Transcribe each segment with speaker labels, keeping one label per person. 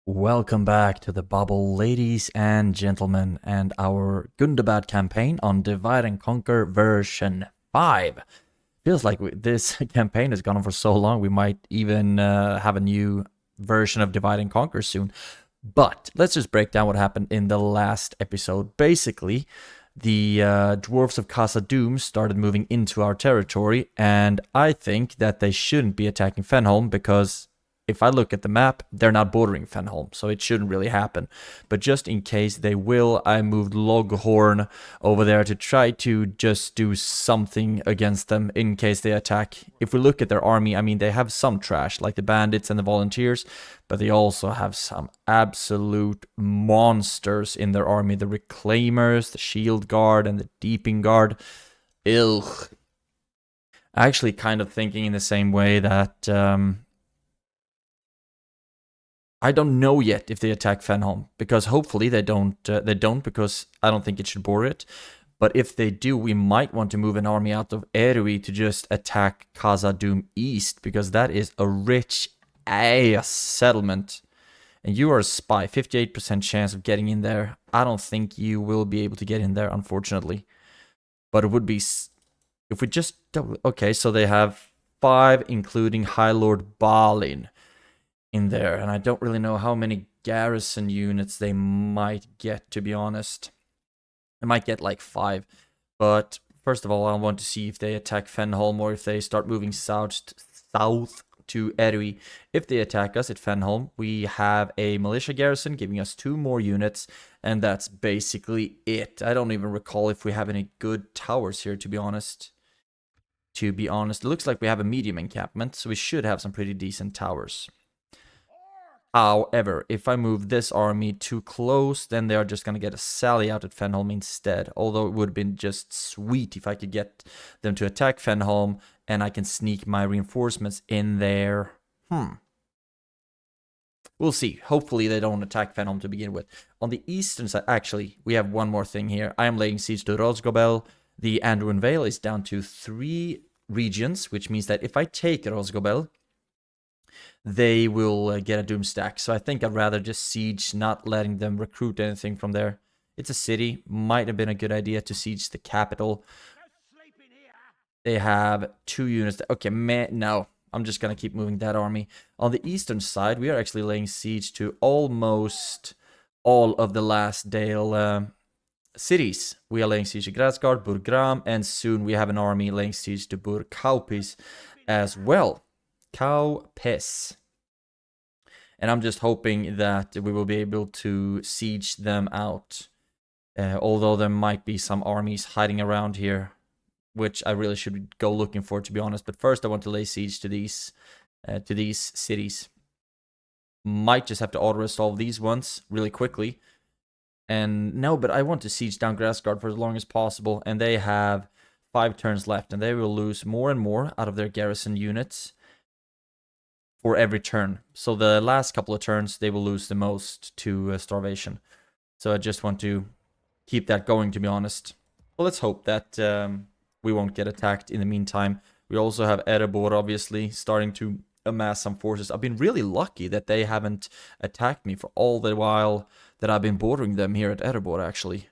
Speaker 1: Welcome back to the bubble, ladies and gentlemen, and our Gundabad campaign on Divide and Conquer version 5. Feels like this campaign has gone on for so long, we might even have a new version of Divide and Conquer soon. But let's just break down what happened in the last episode. Basically, the Dwarves of Khazad-dûm started moving into our territory, and I think that they shouldn't be attacking Fenholm because if I look at the map, they're not bordering Fenholm, so it shouldn't really happen. But just in case they will, I moved Loghorn over there to try to just do something against them in case they attack. If we look at their army, I mean, they have some trash, like the bandits and the volunteers, but they also have some absolute monsters in their army. The Reclaimers, the Shield Guard, and the Deeping Guard. Ugh. Actually kind of thinking in the same way that... I don't know yet if they attack Fenholm, because hopefully they don't, because I don't think it should bore it. But if they do, we might want to move an army out of Erui to just attack Khazad-dûm East, because that is a rich ass settlement. And you are a spy, 58% chance of getting in there. I don't think you will be able to get in there, unfortunately. But it would be, if we just, okay, so they have 5, including High Lord Balin in there, and I don't really know how many garrison units they might get, to be honest. They might get like 5, but first of all, I want to see if they attack Fenholm or if they start moving south to Erui. If they attack us at Fenholm, we have a militia garrison giving us 2 more units, and that's basically it. I don't even recall if we have any good towers here, to be honest. It looks like we have a medium encampment, so we should have some pretty decent towers. However, if I move this army too close, then they are just going to get a sally out at Fenholm instead. Although it would have been just sweet if I could get them to attack Fenholm and I can sneak my reinforcements in there. We'll see. Hopefully they don't attack Fenholm to begin with. On the eastern side, actually, we have one more thing here. I am laying siege to Rosgobel. The Anduin Vale is down to 3 regions, which means that if I take Rosgobel, they will get a doom stack. So I think I'd rather just siege, not letting them recruit anything from there. It's a city. Might have been a good idea to siege the capital. They have 2 units. Okay, no. I'm just going to keep moving that army. On the eastern side, we are actually laying siege to almost all of the last Dale cities. We are laying siege to Grasgard, Burgram, and soon we have an army laying siege to Burkaupis as well. Kaupis. And I'm just hoping that we will be able to siege them out. Although there might be some armies hiding around here, which I really should go looking for, to be honest. But first I want to lay siege to these cities. Might just have to auto-resolve these ones really quickly. And no, but I want to siege down Grasgard for as long as possible. And they have 5 turns left. And they will lose more and more out of their garrison units for every turn. So the last couple of turns, they will lose the most to starvation. So I just want to keep that going, to be honest. Well, let's hope that we won't get attacked in the meantime. We also have Erebor, obviously, starting to amass some forces. I've been really lucky that they haven't attacked me for all the while that I've been bordering them here at Erebor, actually.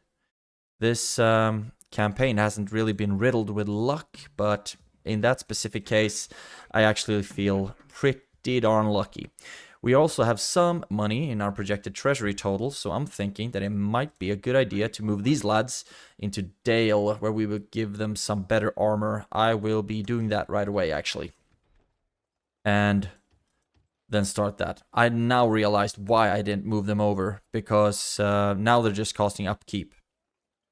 Speaker 1: This campaign hasn't really been riddled with luck, but in that specific case, I actually feel pretty darn lucky. We also have some money in our projected treasury total, so I'm thinking that it might be a good idea to move these lads into Dale, where we will give them some better armor. I will be doing that right away, actually. And then start that. I now realized why I didn't move them over, because now they're just costing upkeep.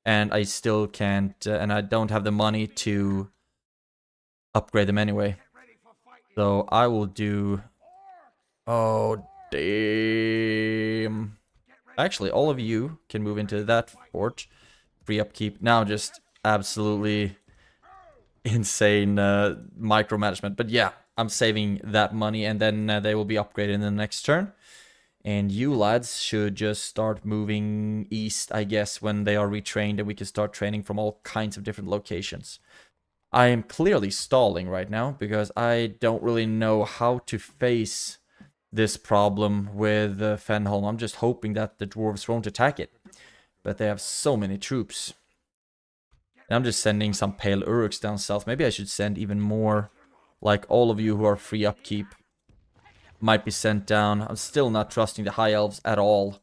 Speaker 1: And I still can't, and I don't have the money to upgrade them anyway. So I will do... Oh, damn. Actually, all of you can move into that fort. Free upkeep. Now just absolutely insane micromanagement. But yeah, I'm saving that money, and then they will be upgraded in the next turn. And you lads should just start moving east, I guess, when they are retrained, and we can start training from all kinds of different locations. I am clearly stalling right now because I don't really know how to face this problem with Fenholm. I'm just hoping that the dwarves won't attack it. But they have so many troops. And I'm just sending some pale Uruks down south. Maybe I should send even more. Like all of you who are free upkeep might be sent down. I'm still not trusting the high elves at all.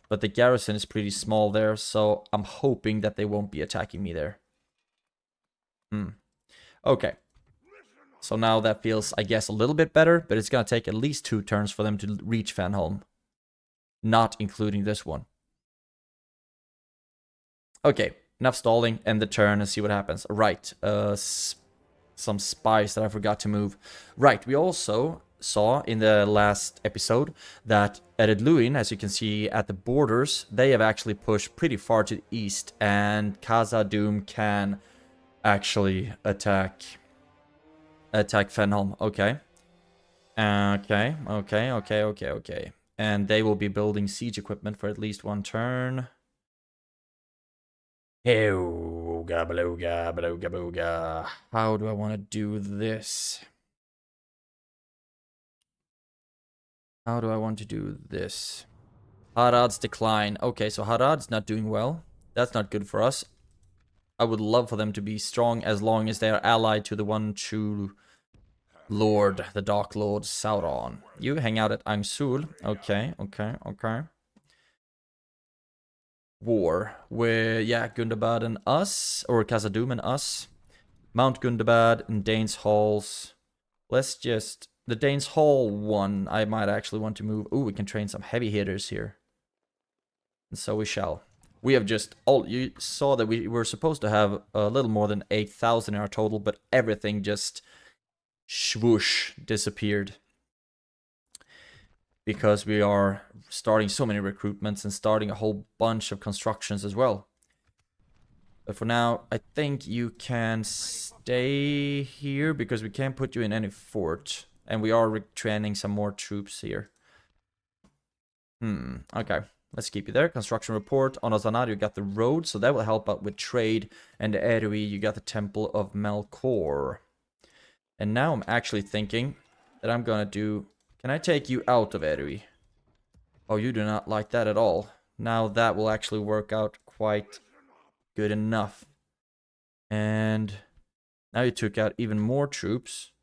Speaker 1: But the garrison is pretty small there, so I'm hoping that they won't be attacking me there. Okay. So now that feels, I guess, a little bit better, but it's gonna take at least 2 turns for them to reach Fenholm. Not including this one. Okay, enough stalling, end the turn and see what happens. Right, some spies that I forgot to move. Right, we also saw in the last episode that Eredluin, as you can see at the borders, they have actually pushed pretty far to the east, and Khazad-dûm can actually attack Fenholm. Okay. Okay. And they will be building siege equipment for at least 1 turn. Ooga blooga blooga booga. How do I want to do this? Harad's decline. Okay, so Harad's not doing well. That's not good for us. I would love for them to be strong as long as they are allied to the one true Lord, the Dark Lord Sauron. You hang out at Angsul. Okay. War. Where, yeah, Gundabad and us. Or Khazad-dûm and us. Mount Gundabad and Dane's Halls. Let's just... The Dane's Hall one, I might actually want to move. Ooh, we can train some heavy hitters here. And so we shall. We have just... you saw that we were supposed to have a little more than 8,000 in our total, but everything just... swoosh, disappeared. Because we are starting so many recruitments and starting a whole bunch of constructions as well. But for now, I think you can stay here because we can't put you in any fort. And we are retraining some more troops here. Okay. Let's keep you there. Construction report. On Ozanad, you got the road, so that will help out with trade. And the Erui, you got the Temple of Melkor. And now I'm actually thinking that I'm gonna do... Can I take you out of Erui? Oh, you do not like that at all. Now that will actually work out quite good enough. And now you took out even more troops.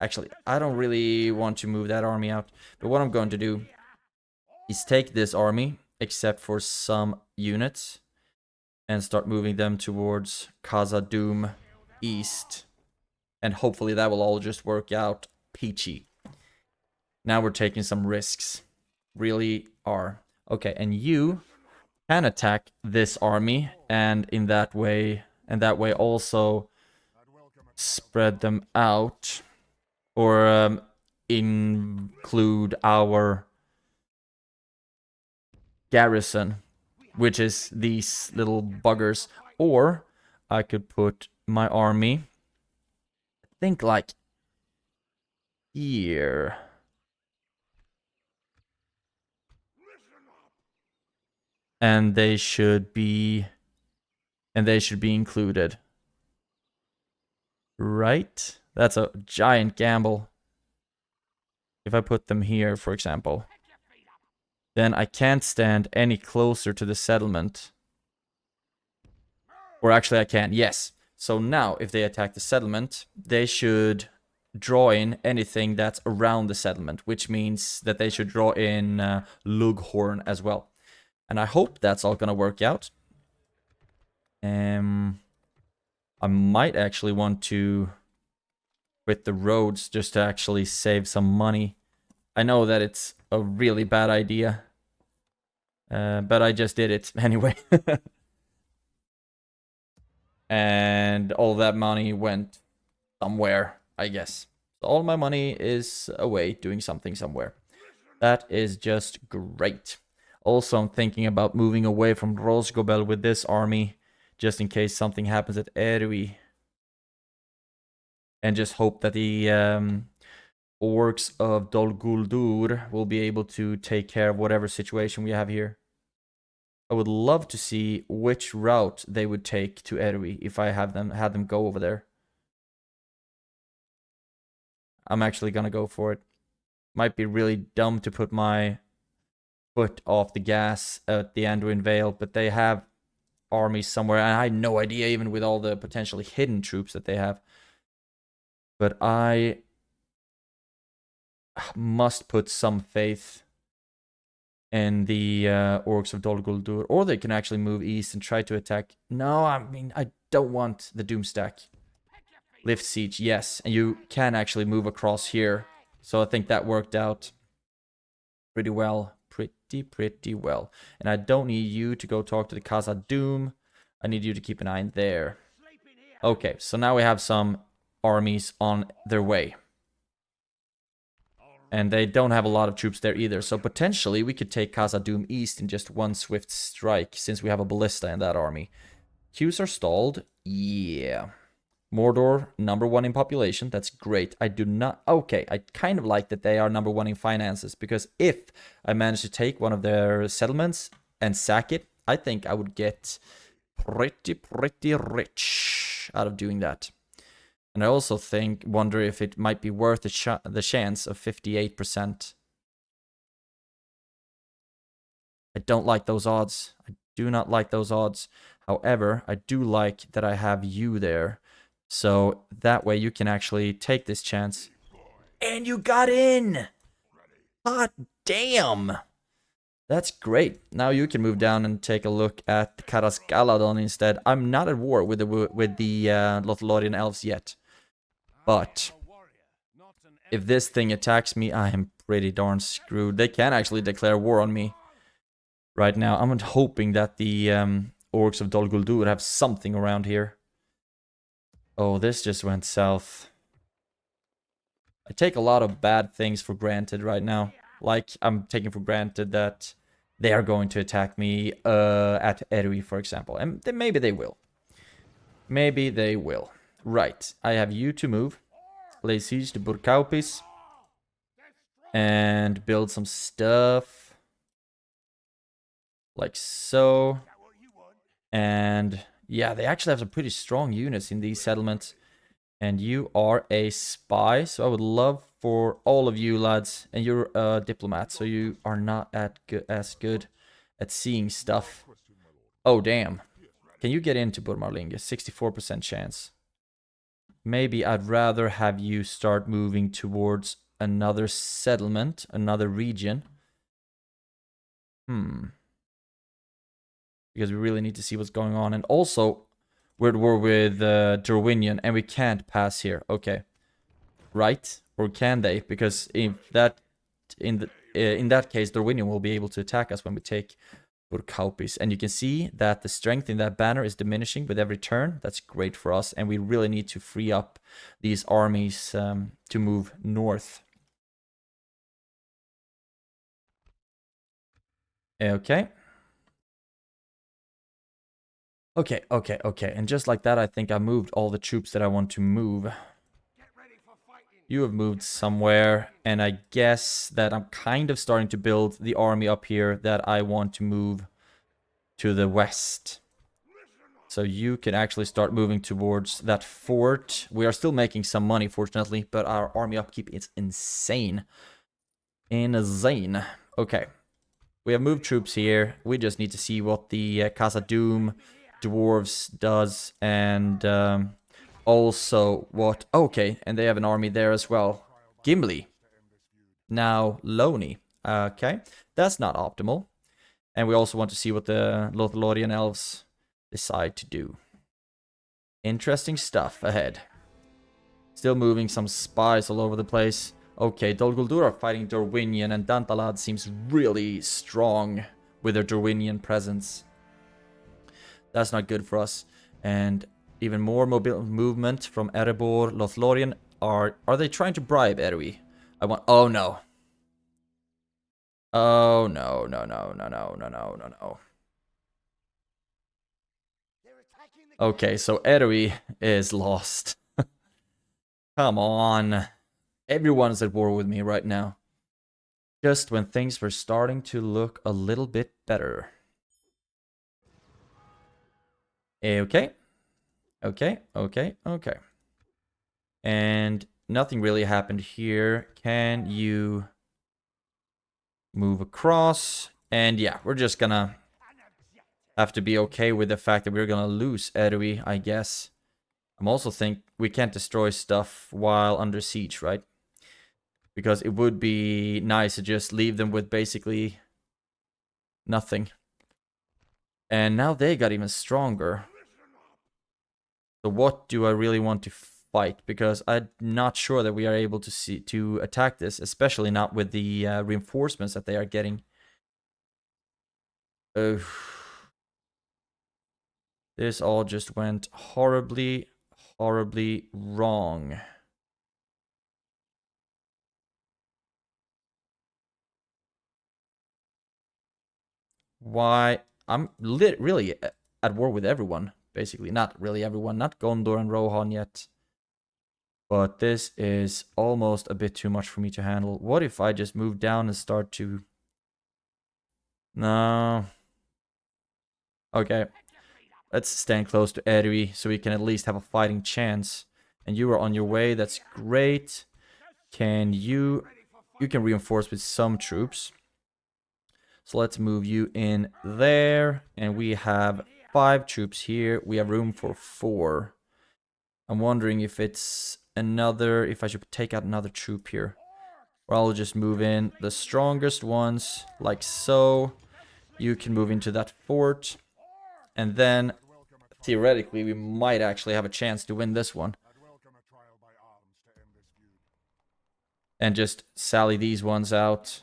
Speaker 1: Actually, I don't really want to move that army out. But what I'm going to do is take this army, except for some units, and start moving them towards Khazad-dûm east. And hopefully that will all just work out peachy. Now we're taking some risks. Really are. Okay, and you can attack this army, and in that way, also spread them out. Or include our garrison, which is these little buggers. Or I could put my army, I think, like here. And they should be included. Right? That's a giant gamble. If I put them here, for example, then I can't stand any closer to the settlement. Or actually I can, yes. So now, if they attack the settlement, they should draw in anything that's around the settlement, which means that they should draw in Lughorn as well. And I hope that's all gonna work out. I might actually want to quit the roads just to actually save some money. I know that it's a really bad idea. But I just did it anyway. And all that money went somewhere, I guess. So all my money is away doing something somewhere. That is just great. Also, I'm thinking about moving away from Rosgobel with this army, just in case something happens at Erui. And just hope that the orcs of Dol Guldur will be able to take care of whatever situation we have here. I would love to see which route they would take to Erui if I had them go over there. I'm actually gonna go for it. Might be really dumb to put my foot off the gas at the Anduin Vale, but they have armies somewhere, and I had no idea even with all the potentially hidden troops that they have. But I must put some faith in the Orcs of Dol Guldur, or they can actually move east and try to attack. No, I mean, I don't want the Doomstack. Lift siege, yes, and you can actually move across here. So I think that worked out pretty well. Pretty well. And I don't need you to go talk to the Casa Doom. I need you to keep an eye in there. Okay, so now we have some armies on their way. And they don't have a lot of troops there either. So potentially we could take Casa Doom east in just one swift strike, since we have a ballista in that army. Queues are stalled. Yeah. Mordor, #1 in population. That's great. I do not... Okay, I kind of like that they are #1 in finances, because if I manage to take one of their settlements and sack it, I think I would get pretty rich out of doing that. And I also wonder if it might be worth the chance of 58%. I don't like those odds. I do not like those odds. However, I do like that I have you there. So that way you can actually take this chance. And you got in! Hot damn! That's great. Now you can move down and take a look at Karas Galadon instead. I'm not at war with the Lothlorien elves yet. But if this thing attacks me, I am pretty darn screwed. They can actually declare war on me right now. I'm hoping that the Orcs of Dol Guldur have something around here. Oh, this just went south. I take a lot of bad things for granted right now. Like, I'm taking for granted that they are going to attack me at Erui, for example. And maybe they will. Maybe they will. Right, I have you to move. Lay siege to Burkaupis. And build some stuff. Like so. And yeah, they actually have some pretty strong units in these settlements. And you are a spy, so I would love for all of you lads, and you're a diplomat, so you are not as good at seeing stuff. Oh, damn. Can you get into Burmarlinge? 64% chance. Maybe I'd rather have you start moving towards another settlement, another region. Because we really need to see what's going on. And also, we're at war with Derwinion, and we can't pass here. Okay. Right? Or can they? Because in that case, Derwinion will be able to attack us when we take Burkaupis. And you can see that the strength in that banner is diminishing with every turn. That's great for us. And we really need to free up these armies to move north. Okay. Okay. And just like that, I think I moved all the troops that I want to move. You have moved somewhere, and I guess that I'm kind of starting to build the army up here that I want to move to the west. So you can actually start moving towards that fort. We are still making some money, fortunately, but our army upkeep is insane. Insane. Okay. We have moved troops here. We just need to see what the Casa Doom Dwarves does, and also what... Okay, and they have an army there as well. Gimli. Now Loney. Okay, that's not optimal. And we also want to see what the Lothlorien elves decide to do. Interesting stuff ahead. Still moving some spies all over the place. Okay, Dol Guldur are fighting Derwinion, and Dantalad seems really strong with their Derwinion presence. That's not good for us. And even more movement from Erebor. Lothlorien are they trying to bribe Erui? Oh no. Oh no. Okay, so Erui is lost. Come on. Everyone's at war with me right now. Just when things were starting to look a little bit better. Okay. And nothing really happened here. Can you Move across. And yeah, we're just gonna have to be okay with the fact that we're gonna lose Erui, I guess. I'm also think we can't destroy stuff while under siege, right? Because it would be nice to just leave them with basically nothing. And now they got even stronger. So what do I really want to fight? Because I'm not sure that we are able to attack this, especially not with the reinforcements that they are getting. This all just went horribly, horribly wrong. Why? I'm really at war with everyone, basically. Not really everyone, not Gondor and Rohan yet. But this is almost a bit too much for me to handle. What if I just move down and start to... No. Okay. Let's stand close to Erui so we can at least have a fighting chance. And you are on your way, that's great. Can you... You can reinforce with some troops. So let's move you in there. And we have 5 troops here. We have room for 4. I'm wondering if it's another... If I should take out another troop here. Or I'll just move in the strongest ones, like so. You can move into that fort. And then, theoretically, we might actually have a chance to win this one. And just sally these ones out.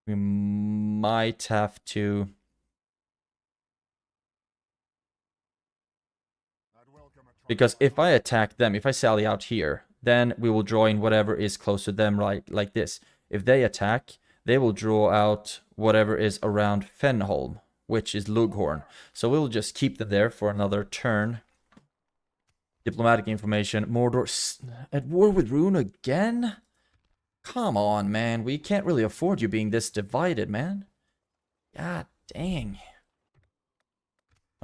Speaker 1: We might have to... Because if I attack them, if I sally out here, then we will draw in whatever is close to them, right, like this. If they attack, they will draw out whatever is around Fenholm, which is Lughorn. So we'll just keep them there for another turn. Diplomatic information. Mordor at war with Rune again? Come on, man. We can't really afford you being this divided, man. God dang.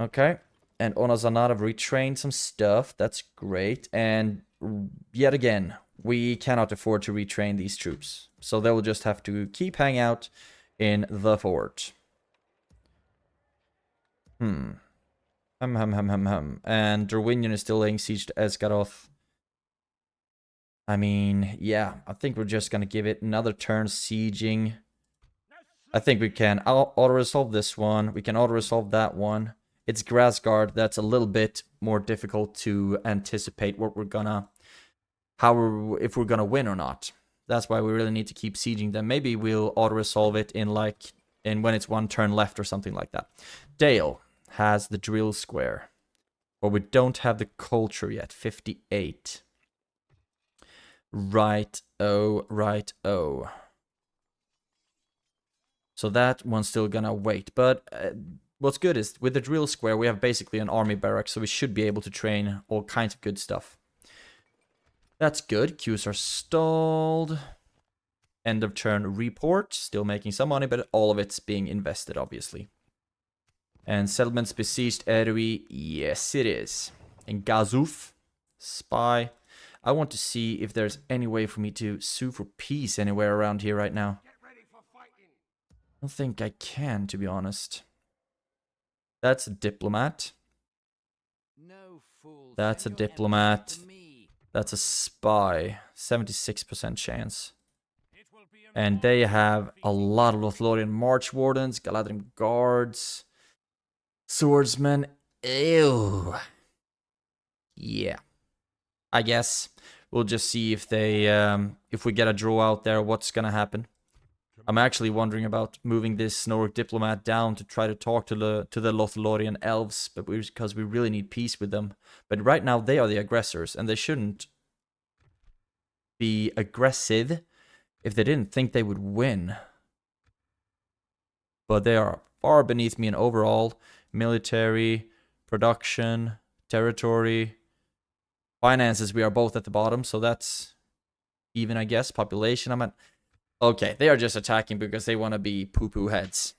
Speaker 1: Okay. And Onazanat have retrained some stuff. That's great. And yet again, we cannot afford to retrain these troops. So they will just have to keep hanging out in the fort. And Derwinion is still laying siege to Esgaroth. I mean, yeah, I think we're just gonna give it another turn sieging. I think we can auto-resolve this one. We can auto-resolve that one. It's Grassguard. That's a little bit more difficult to anticipate what we're gonna... if we're gonna win or not. That's why we really need to keep sieging them. Maybe we'll auto-resolve it in when it's 1 turn left or something like that. Dale has the drill square. But we don't have the culture yet. 58. Right-o. So that one's still gonna wait. But what's good is, with the drill square, we have basically an army barrack, so we should be able to train all kinds of good stuff. That's good. Queues are stalled. End of turn report. Still making some money, but all of it's being invested, obviously. And settlements besieged Erui. Yes, it is. And Gazuf. Spy. I want to see if there's any way for me to sue for peace anywhere around here right now. I don't think I can, to be honest. That's a diplomat. That's a diplomat. That's a spy. 76% chance. And they have a lot of Lothlorien March Wardens, Galadrim Guards, Swordsmen. Ew. Yeah. I guess we'll just see if they, if we get a draw out there, what's gonna happen. I'm actually wondering about moving this Snork diplomat down to try to talk to the Lothlorien elves, but because we really need peace with them. But right now they are the aggressors, and they shouldn't be aggressive if they didn't think they would win. But they are far beneath me in overall military, production, territory, finances. We are both at the bottom, so that's even, I guess. Population, I'm at... Okay, they are just attacking because they want to be poo-poo heads.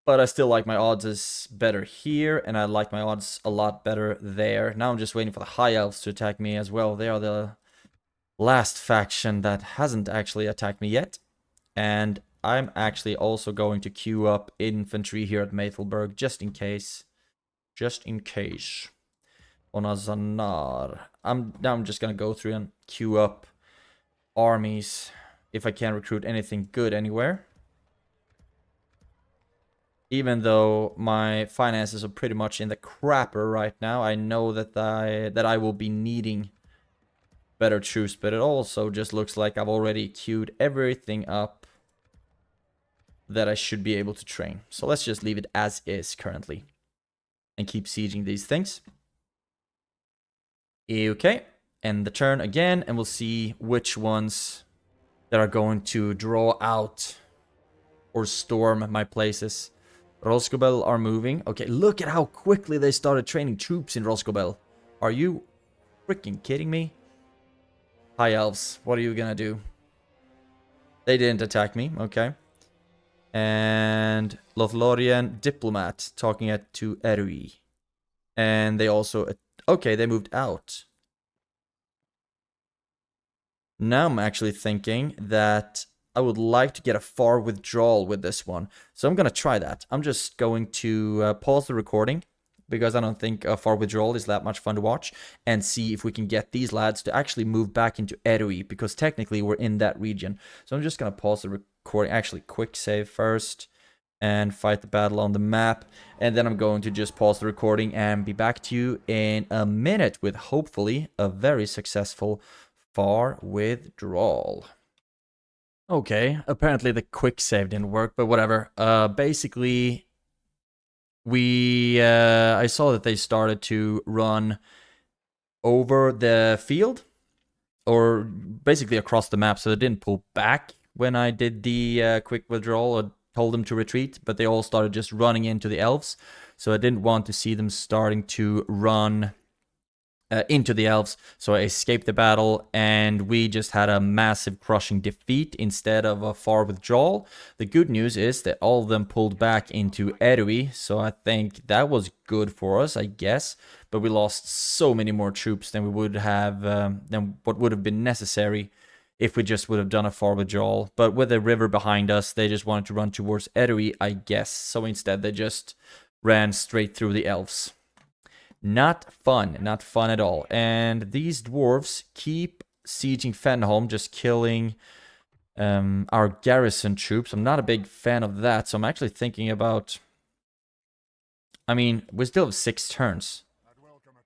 Speaker 1: But I still like my odds is better here, and I like my odds a lot better there. Now I'm just waiting for the High Elves to attack me as well. They are the last faction that hasn't actually attacked me yet. And I'm actually also going to queue up infantry here at Maythelberg, just in case. Just in case. On a Zanar. I'm just gonna go through and queue up armies if I can recruit anything good anywhere. Even though my finances are pretty much in the crapper right now, I know that I will be needing better troops, but it also just looks like I've already queued everything up that I should be able to train. So let's just leave it as is currently and keep sieging these things. Okay, end the turn again, and we'll see which ones that are going to draw out or storm my places. Rosgobel are moving. Okay, look at how quickly they started training troops in Rosgobel. Are you freaking kidding me? Hi, Elves. What are you gonna do? They didn't attack me. Okay. And Lothlorien Diplomat talking to Erui. And they also... Okay, they moved out. Now I'm actually thinking that I would like to get a far withdrawal with this one. So I'm going to try that. I'm just going to pause the recording because I don't think a far withdrawal is that much fun to watch, and see if we can get these lads to actually move back into Erui, because technically we're in that region. So I'm just going to pause the recording, actually quick save first, and fight the battle on the map, and then I'm going to just pause the recording and be back to you in a minute with hopefully a very successful far withdrawal. Okay, apparently the quick save didn't work, but whatever. Basically, I saw that they started to run over the field, or basically across the map, so they didn't pull back when I did the quick withdrawal or told them to retreat, but they all started just running into the Elves, so I didn't want to see them starting to run into the Elves, so I escaped the battle, and we just had a massive crushing defeat instead of a far withdrawal. The good news is that all of them pulled back into Erui, so I think that was good for us, I guess, but we lost so many more troops than we would have, than what would have been necessary if we just would have done a far withdrawal. But with the river behind us, they just wanted to run towards Erui, I guess, so instead they just ran straight through the Elves. Not fun at all. And these dwarves keep sieging Fenholm, just killing our garrison troops. I'm not a big fan of that, so I'm actually thinking about... I mean, we still have 6 turns.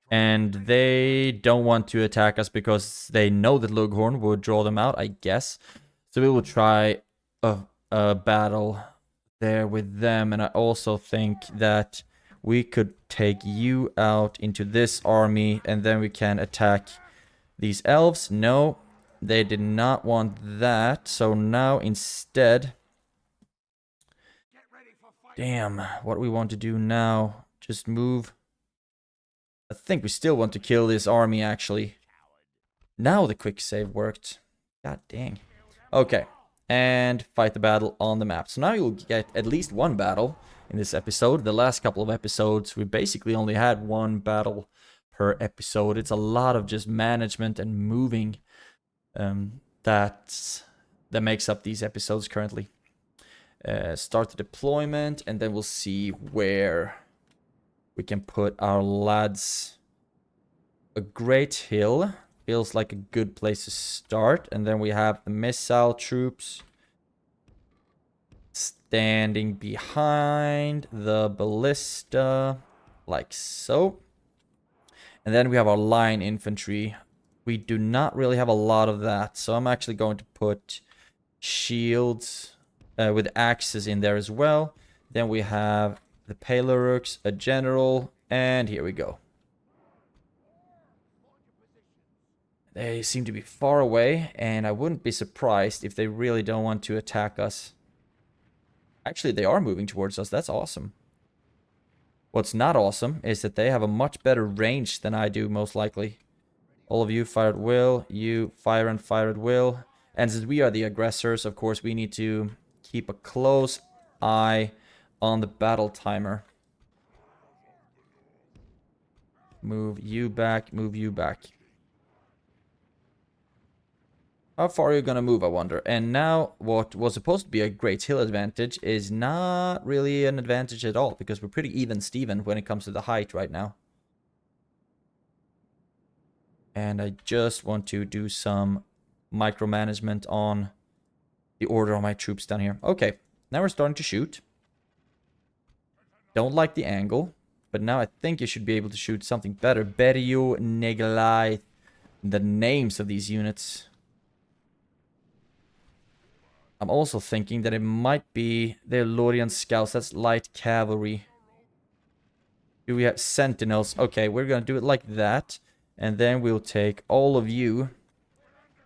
Speaker 1: And they don't want to attack us because they know that Lughorn would draw them out, I guess. So we will try a battle there with them. And I also think that we could take you out into this army, and then we can attack these Elves. No, they did not want that. So now instead... Damn, what we want to do now? Just move. I think we still want to kill this army, actually. Now the quick save worked. God dang. Okay, and fight the battle on the map. So now you'll get at least one battle in this episode. The last couple of episodes, we basically only had one battle per episode. It's a lot of just management and moving that makes up these episodes currently. Start the deployment, and then we'll see where we can put our lads. A Great Hill feels like a good place to start, and then we have the missile troops standing behind the ballista, like so. And then we have our line infantry. We do not really have a lot of that, so I'm actually going to put shields with axes in there as well. Then we have the Paleorux, a general, and here we go. They seem to be far away, and I wouldn't be surprised if they really don't want to attack us. Actually, they are moving towards us. That's awesome. What's not awesome is that they have a much better range than I do, most likely. All of you fire at will. You fire and fire at will. And since we are the aggressors, of course, we need to keep a close eye on the battle timer. Move you back. Move you back. How far are you gonna move, I wonder? And now, what was supposed to be a great hill advantage is not really an advantage at all, because we're pretty even Steven when it comes to the height right now. And I just want to do some micromanagement on the order of my troops down here. Okay, now we're starting to shoot. Don't like the angle, but now I think you should be able to shoot something better. Berio, Negalai, the names of these units. I'm also thinking that it might be their Lorien scouts. That's light cavalry. Do we have sentinels? Okay, we're gonna do it like that. And then we'll take all of you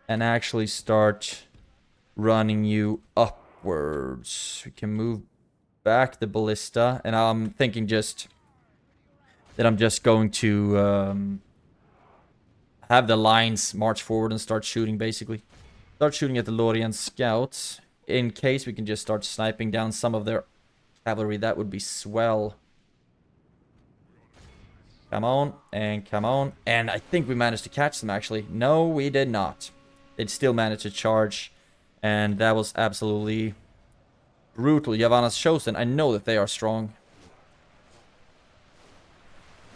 Speaker 1: and actually start running you upwards. We can move back the ballista. And I'm thinking just that I'm just going to have the lines march forward and start shooting, basically. Start shooting at the Lorien scouts. In case we can just start sniping down some of their cavalry, that would be swell. Come on, and come on. And I think we managed to catch them, actually. No, we did not. They'd still managed to charge. And that was absolutely brutal. Yavanna's chosen. I know that they are strong.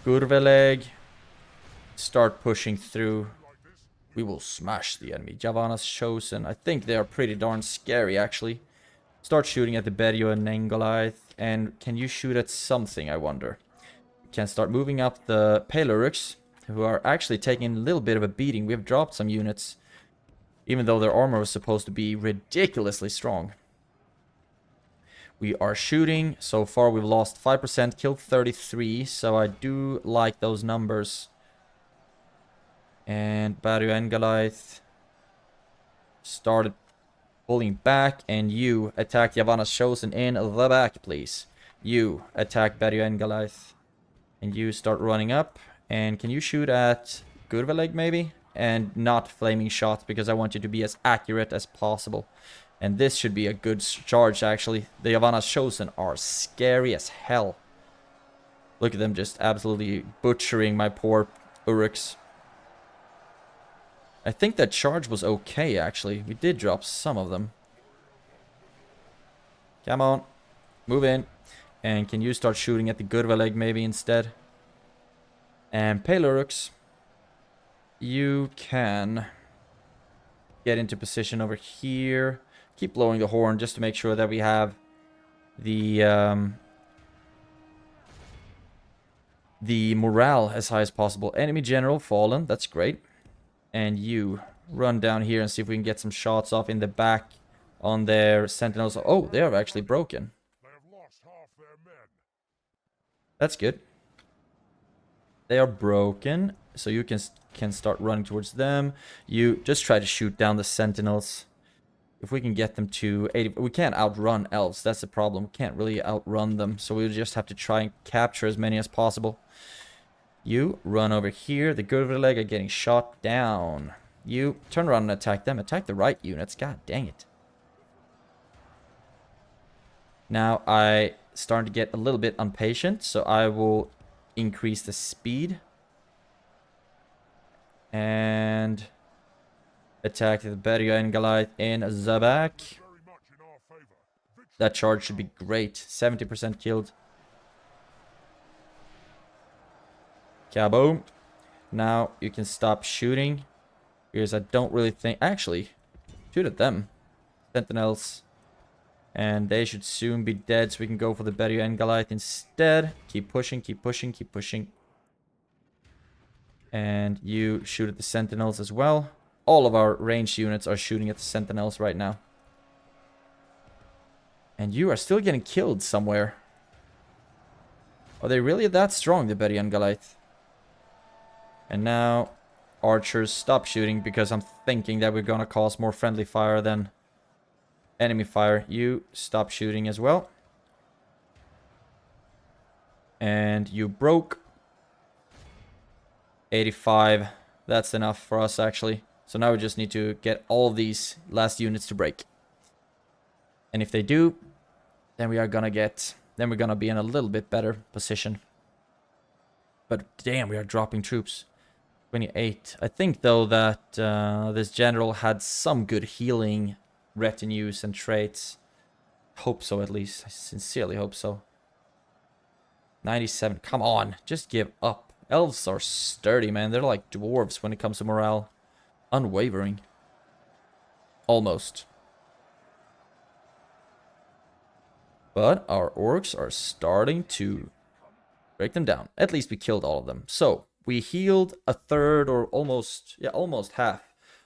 Speaker 1: Gurveleg. Start pushing through. We will smash the enemy. Javanna's chosen. I think they are pretty darn scary, actually. Start shooting at the Berio and Nengolith. And can you shoot at something, I wonder? We can start moving up the Pelorux, who are actually taking a little bit of a beating. We've dropped some units, even though their armor was supposed to be ridiculously strong. We are shooting. So far, we've lost 5%, killed 33. So I do like those numbers. And Berio and Goliath started pulling back, and you attack Yavanna's chosen in the back, please. You attack Berio and Goliath, and you start running up. And can you shoot at Gurveleg, maybe? And not flaming shots, because I want you to be as accurate as possible. And this should be a good charge, actually. The Yavanna's chosen are scary as hell. Look at them just absolutely butchering my poor Uruks. I think that charge was okay, actually. We did drop some of them. Come on. Move in. And can you start shooting at the Gurveleg maybe instead? And Pelorux, you can get into position over here. Keep blowing the horn just to make sure that we have the morale as high as possible. Enemy general fallen. That's great. And you run down here and see if we can get some shots off in the back on their sentinels. Oh, they are actually broken. That's good. They are broken, so you can start running towards them. You just try to shoot down the sentinels. If we can get them to 80... We can't outrun elves. That's the problem. We can't really outrun them, so we'll just have to try and capture as many as possible. You run over here. The Gurveleg are getting shot down. You turn around and attack them. Attack the right units. God dang it. Now I starting to get a little bit impatient, so I will increase the speed. And attack the Berio and Goliath in the back. That charge should be great. 70% killed. Kaboom. Now you can stop shooting, because I don't really think... Actually, shoot at them. Sentinels. And they should soon be dead, so we can go for the Berio and Goliath instead. Keep pushing, keep pushing, keep pushing. And you shoot at the Sentinels as well. All of our ranged units are shooting at the Sentinels right now. And you are still getting killed somewhere. Are they really that strong, the Berio and Goliath? And now, archers, stop shooting, because I'm thinking that we're gonna cause more friendly fire than enemy fire. You stop shooting as well. And you broke. 85. That's enough for us, actually. So now we just need to get all of these last units to break. And if they do, then we are gonna get... Then we're gonna be in a little bit better position. But damn, we are dropping troops. 28. I think, though, that this general had some good healing retinues and traits. Hope so, at least. I sincerely hope so. 97. Come on, just give up. Elves are sturdy, man. They're like dwarves when it comes to morale. Unwavering. Almost. But our orcs are starting to break them down. At least we killed all of them. So, we healed a third or almost half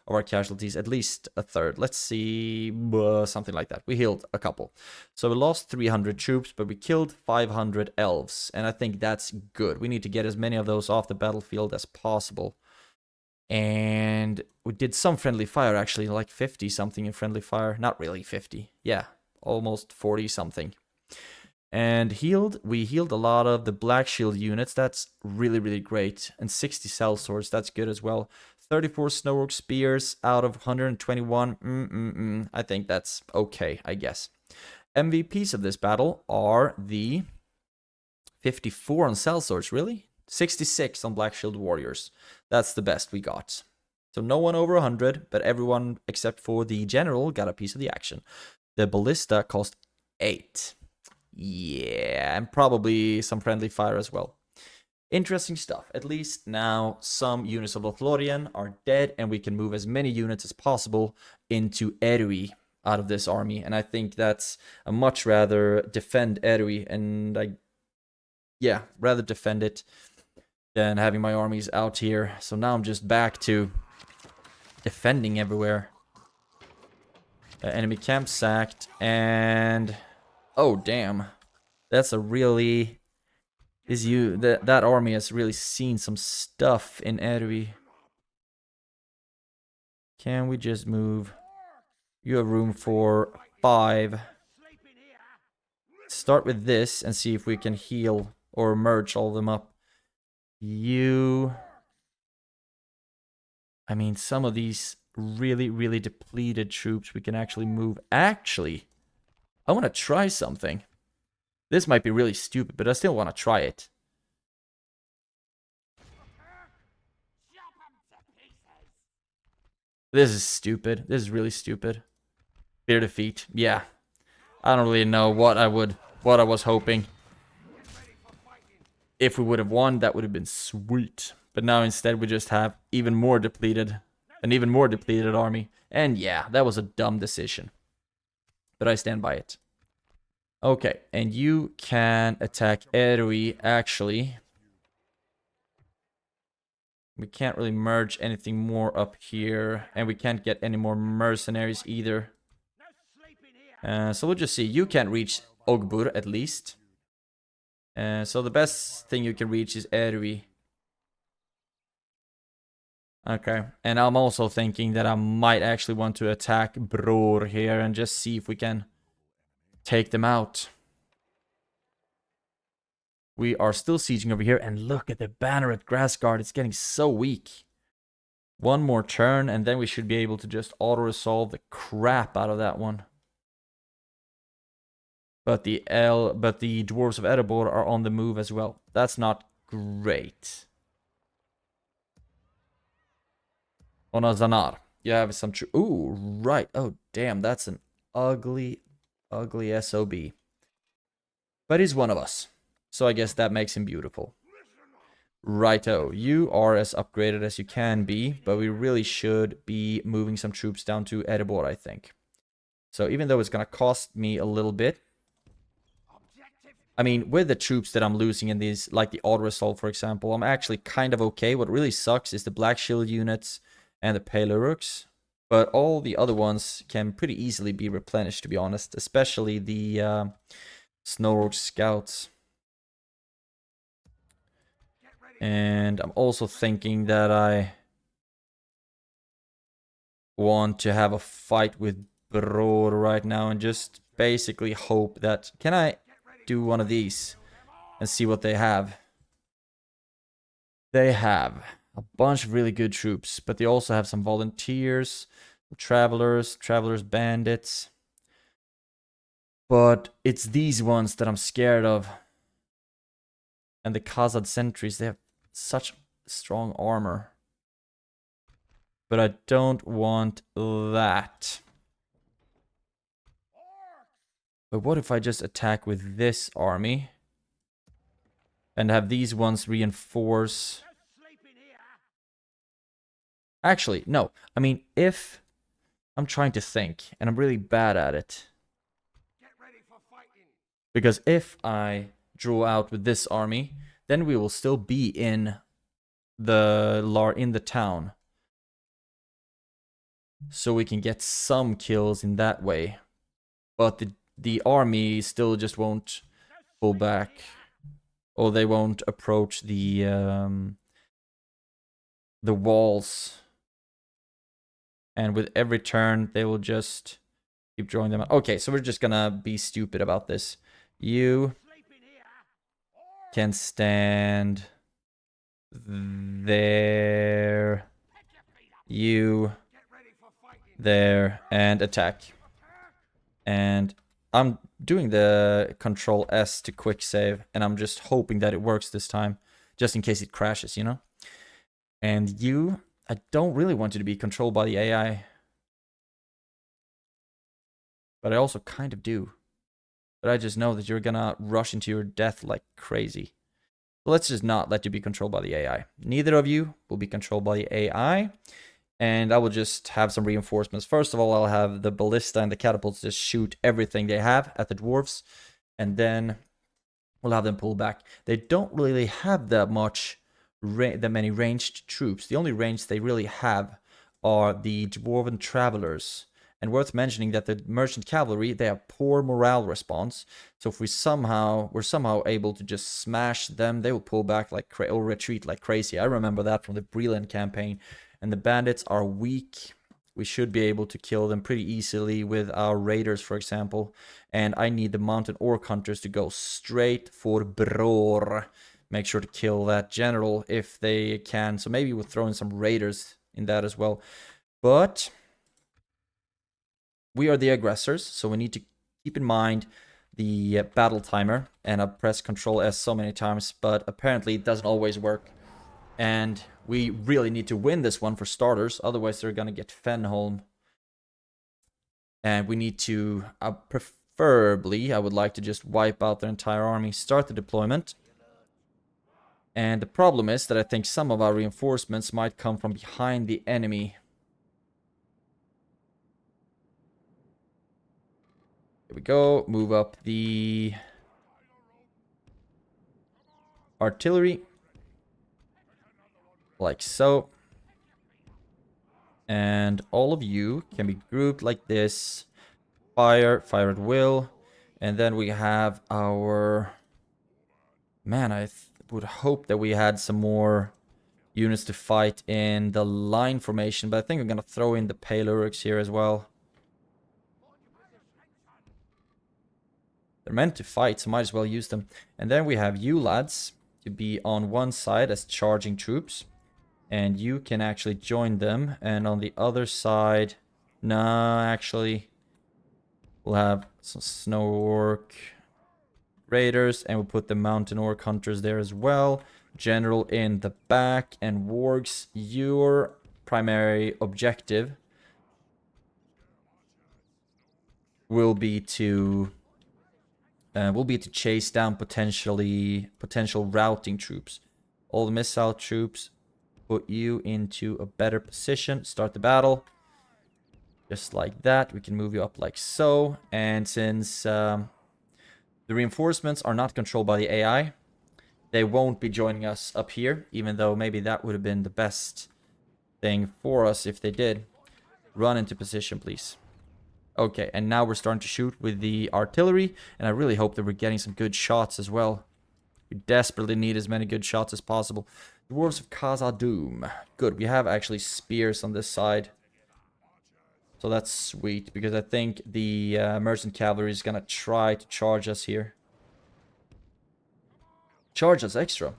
Speaker 1: of our casualties. At least a third. Let's see, something like that. We healed a couple. So we lost 300 troops, but we killed 500 elves. And I think that's good. We need to get as many of those off the battlefield as possible. And we did some friendly fire, actually, like 50 something in friendly fire. Not really 50. Yeah, almost 40 something. And we healed a lot of the black shield units. That's really, really great. And 60 cell swords, that's good as well. 34 snow orc spears out of 121. I think that's okay, I guess. MVPs of this battle are the 54 on cell swords, really? 66 on black shield warriors. That's the best we got. So no one over 100, but everyone except for the general got a piece of the action. The ballista cost 8. Yeah, and probably some friendly fire as well. Interesting stuff. At least now some units of Lothlorien are dead, and we can move as many units as possible into Erui out of this army. And I think that's a much rather defend Erui, and rather defend it than having my armies out here. So now I'm just back to defending everywhere. Enemy camp sacked, and oh damn, that's a really that army has really seen some stuff in Erui. Can we just move? You have room for 5. Start with this and see if we can heal or merge all of them up. I mean, some of these really, really depleted troops we can actually move. Actually, I want to try something. This might be really stupid, but I still want to try it. This is stupid. This is really stupid. Clear defeat. Yeah. I don't really know what I was hoping. If we would have won, that would have been sweet. But now instead we just have an even more depleted army. And yeah, that was a dumb decision. But I stand by it. Okay, and you can attack Erui, actually. We can't really merge anything more up here. And we can't get any more mercenaries either. So we'll just see. You can't reach Ogbur, at least. So the best thing you can reach is Erui. Okay, and I'm also thinking that I might actually want to attack Bror here and just see if we can take them out. We are still sieging over here, and look at the banner at Grassguard. It's getting so weak. One more turn, and then we should be able to just auto-resolve the crap out of that one. But the Dwarves of Erebor are on the move as well. That's not great. Onazanar. You have some true. Ooh, right. Oh, damn. That's an ugly, ugly SOB. But he's one of us. So I guess that makes him beautiful. Righto. You are as upgraded as you can be. But we really should be moving some troops down to Erebor, I think. So even though it's going to cost me a little bit. I mean, with the troops that I'm losing in these, like the auto-resolve, for example, I'm actually kind of okay. What really sucks is the Black Shield units and the Pale Uruks. But all the other ones can pretty easily be replenished, to be honest. Especially the Snow Orc Scouts. And I'm also thinking that I want to have a fight with Bror right now and just basically hope that... Can I do one of these and see what they have? They have a bunch of really good troops, but they also have some volunteers, travelers bandits. But it's these ones that I'm scared of. And the Khazad sentries, they have such strong armor. But I don't want that. But what if I just attack with this army? And have these ones reinforce... Actually, no. I mean, if... I'm trying to think, and I'm really bad at it. Because if I draw out with this army, then we will still be in the town. So we can get some kills in that way. But the army still just won't pull back. Or they won't approach the walls. And with every turn, they will just keep drawing them out. Okay, so we're just gonna be stupid about this. You can stand there. You there and attack. And I'm doing the Control S to quick save, and I'm just hoping that it works this time, just in case it crashes, you know? And you, I don't really want you to be controlled by the AI. But I also kind of do. But I just know that you're gonna rush into your death like crazy. So let's just not let you be controlled by the AI. Neither of you will be controlled by the AI. And I will just have some reinforcements. First of all, I'll have the ballista and the catapults just shoot everything they have at the dwarves. And then we'll have them pull back. They don't really have that many ranged troops. The only range they really have are the dwarven travelers. And worth mentioning that the merchant cavalry, they have poor morale response. So if we're somehow able to just smash them, they will pull back like or retreat like crazy. I remember that from the Breland campaign. And the bandits are weak. We should be able to kill them pretty easily with our raiders, for example. And I need the mountain orc hunters to go straight for Bror. Make sure to kill that general if they can. So maybe we'll throw in some raiders in that as well. But we are the aggressors, so we need to keep in mind the battle timer. And I've pressed Control S so many times, but apparently it doesn't always work. And we really need to win this one for starters, otherwise they're gonna get Fenholm. And we need to, preferably, I would like to just wipe out their entire army, start the deployment. And the problem is that I think some of our reinforcements might come from behind the enemy. Here we go, move up the artillery. Like so. And all of you can be grouped like this. Fire at will. And then we have our... Man, I would hope that we had some more units to fight in the line formation. But I think I'm going to throw in the Pale Uruks here as well. They're meant to fight, so might as well use them. And then we have you lads to be on one side as charging troops. And you can actually join them. And on the other side... Nah, actually... We'll have some snow orc raiders. And we'll put the mountain orc hunters there as well. General in the back. And wargs, your primary objective will be to... chase down potential routing troops. All the missile troops... Put you into a better position. Start the battle. Just like that. We can move you up like so. And since the reinforcements are not controlled by the AI, they won't be joining us up here. Even though maybe that would have been the best thing for us if they did. Run into position, please. Okay, and now we're starting to shoot with the artillery. And I really hope that we're getting some good shots as well. We desperately need as many good shots as possible. Dwarves of Khazad-dûm. Good, we have actually spears on this side. So that's sweet, because I think the merchant cavalry is going to try to charge us here. Charge us extra.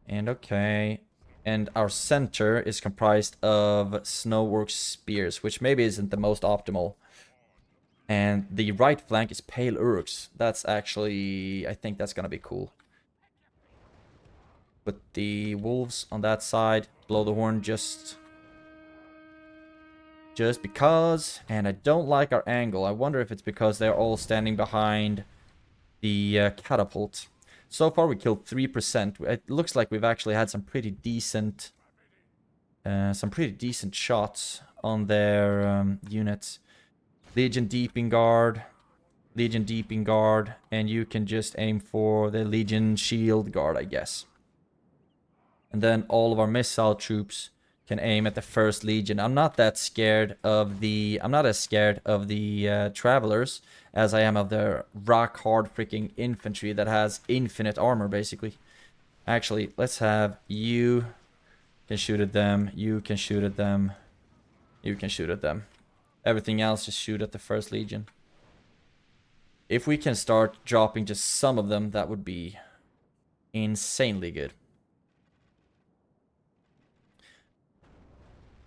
Speaker 1: And okay. And our center is comprised of snow orc spears, which maybe isn't the most optimal. And the right flank is Pale Uruks. That's actually... I think that's going to be cool. Put the wolves on that side. Blow the horn just Just because, and I don't like our angle. I wonder if it's because they're all standing behind the catapult. So far we killed 3%. It looks like we've actually had some pretty decent shots on their units. Legion Deeping Guard, and you can just aim for the Legion Shield Guard, I guess. And then all of our missile troops can aim at the first Legion. I'm not as scared of the Travelers as I am of the rock hard freaking infantry that has infinite armor, basically. Actually, let's have you can shoot at them, you can shoot at them, you can shoot at them. Everything else just shoot at the first Legion. If we can start dropping just some of them, that would be insanely good.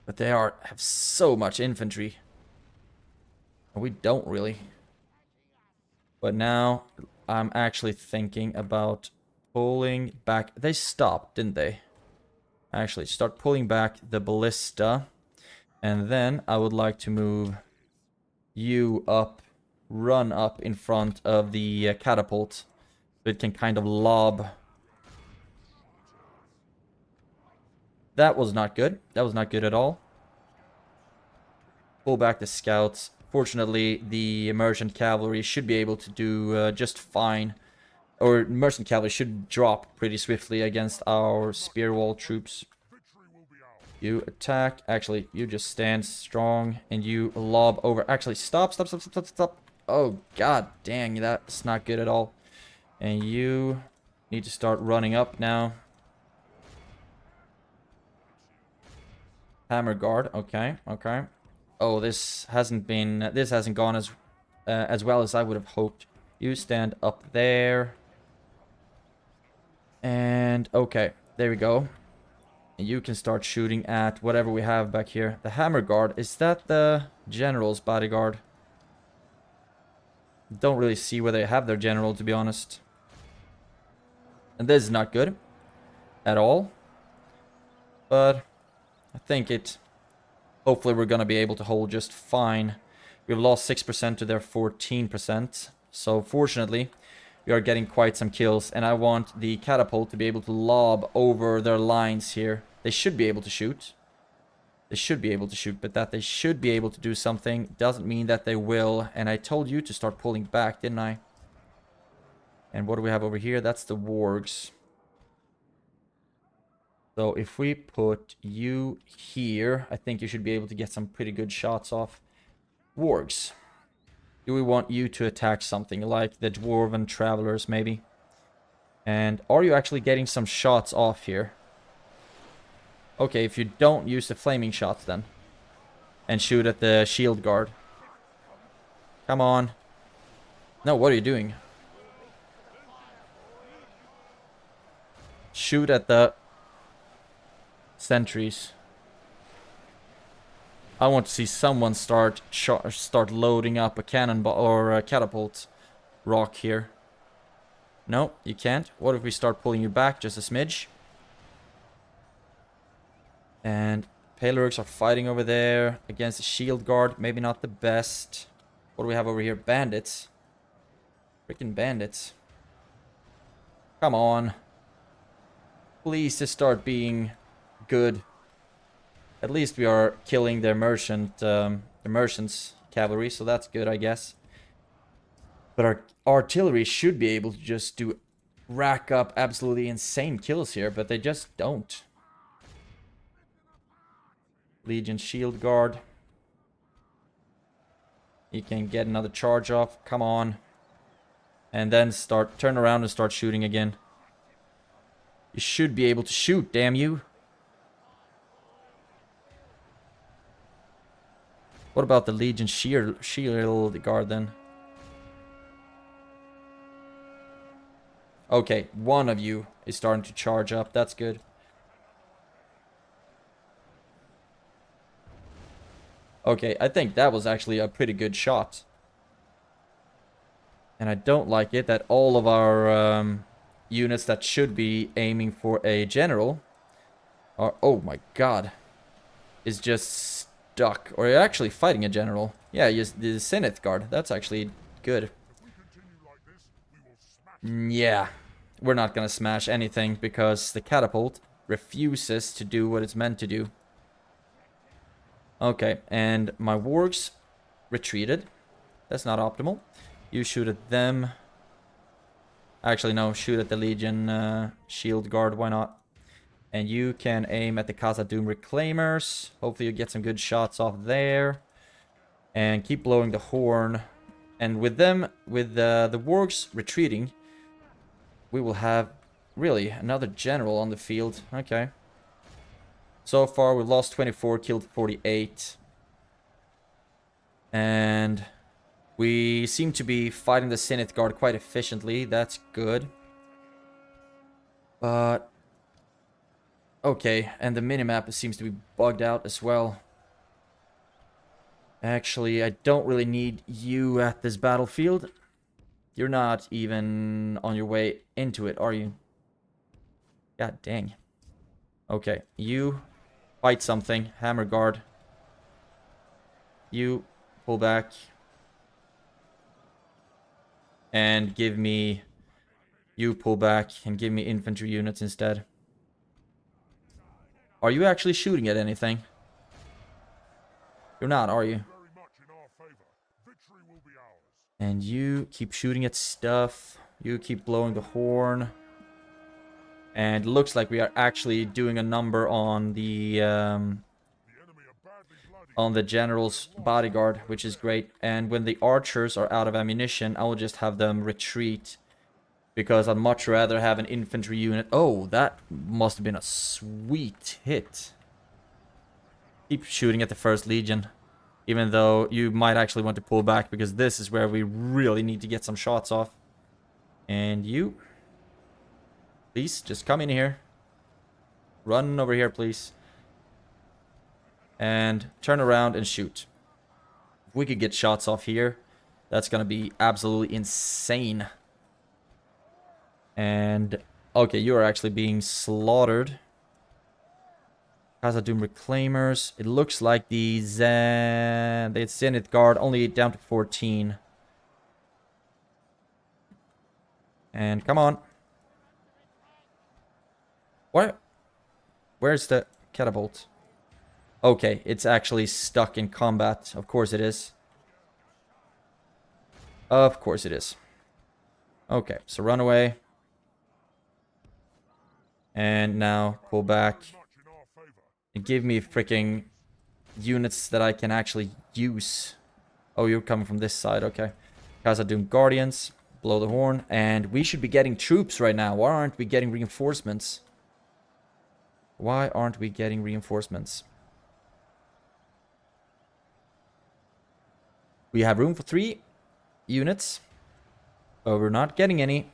Speaker 1: But they have so much infantry. We don't really. But now I'm actually thinking about pulling back. They stopped, didn't they? Actually, start pulling back the ballista. And then I would like to move you up, run up in front of the catapult. So it can kind of lob. That was not good. That was not good at all. Pull back the scouts. Fortunately, the merchant cavalry should be able to do just fine. Or merchant cavalry should drop pretty swiftly against our spear wall troops. You attack. Actually, you just stand strong and you lob over. Actually, stop. Oh, god dang, that's not good at all. And you need to start running up now. Hammer guard. Okay. Oh, this hasn't gone as well as I would have hoped. You stand up there. And okay, there we go. And you can start shooting at whatever we have back here. The hammer guard, is that the general's bodyguard? Don't really see where they have their general, to be honest. And this is not good at all. But I think hopefully we're going to be able to hold just fine. We've lost 6% to their 14%. So fortunately, we are getting quite some kills. And I want the catapult to be able to lob over their lines here. They should be able to shoot. But that they should be able to do something doesn't mean that they will. And I told you to start pulling back, didn't I? And what do we have over here? That's the wargs. So if we put you here, I think you should be able to get some pretty good shots off. Wargs. Do we want you to attack something like the dwarven travelers, maybe? And are you actually getting some shots off here? Okay, if you don't use the flaming shots then. And shoot at the shield guard. Come on. No, what are you doing? Shoot at the sentries. I want to see someone start loading up a cannonball or a catapult rock here. No, you can't. What if we start pulling you back just a smidge? And Palorgs are fighting over there against the shield guard. Maybe not the best. What do we have over here? Bandits. Freaking bandits. Come on. Please just start being good. At least we are killing their merchants cavalry, so that's good, I guess. But our artillery should be able to just rack up absolutely insane kills here, but they just don't. Legion shield guard. You can get another charge off. Come on. And then turn around and start shooting again. You should be able to shoot, damn you. What about the Legion shield guard then? Okay, one of you is starting to charge up. That's good. Okay, I think that was actually a pretty good shot. And I don't like it that all of our units that should be aiming for a general are... Oh my god. Is just stuck. Or you're actually fighting a general. Yeah, the Zenith Guard. That's actually good. Yeah. We're not gonna smash anything because the catapult refuses to do what it's meant to do. Okay, and my wargs retreated. That's not optimal. You shoot at them. Actually, no, shoot at the Legion shield guard, why not? And you can aim at the Khazad-dûm reclaimers. Hopefully you get some good shots off there. And keep blowing the horn. And with them, with the wargs retreating, we will have, really, another general on the field. Okay. So far, we've lost 24, killed 48. And we seem to be fighting the Zenith Guard quite efficiently. That's good. But okay, and the minimap seems to be bugged out as well. Actually, I don't really need you at this battlefield. You're not even on your way into it, are you? God dang. Okay, you fight something. Hammer guard. You pull back. And give me... You pull back and give me infantry units instead. Are you actually shooting at anything? You're not, are you? And you keep shooting at stuff. You keep blowing the horn. And it looks like we are actually doing a number on the general's bodyguard, which is great. And when the archers are out of ammunition, I will just have them retreat. Because I'd much rather have an infantry unit. Oh, that must have been a sweet hit. Keep shooting at the first legion. Even though you might actually want to pull back, because this is where we really need to get some shots off. And you, please, just come in here. Run over here, please. And turn around and shoot. If we could get shots off here, that's going to be absolutely insane. And, okay, you are actually being slaughtered. Khazad-dûm reclaimers. It looks like the Zenith Guard only down to 14. And come on. What? Where's the catapult? Okay, it's actually stuck in combat. Of course it is. Of course it is. Okay, so run away. And now pull back. And give me freaking units that I can actually use. Oh, you're coming from this side, okay. Khazad-dûm Guardians. Blow the horn. And we should be getting troops right now. Why aren't we getting reinforcements? Why aren't we getting reinforcements? We have room for 3 units. But we're not getting any.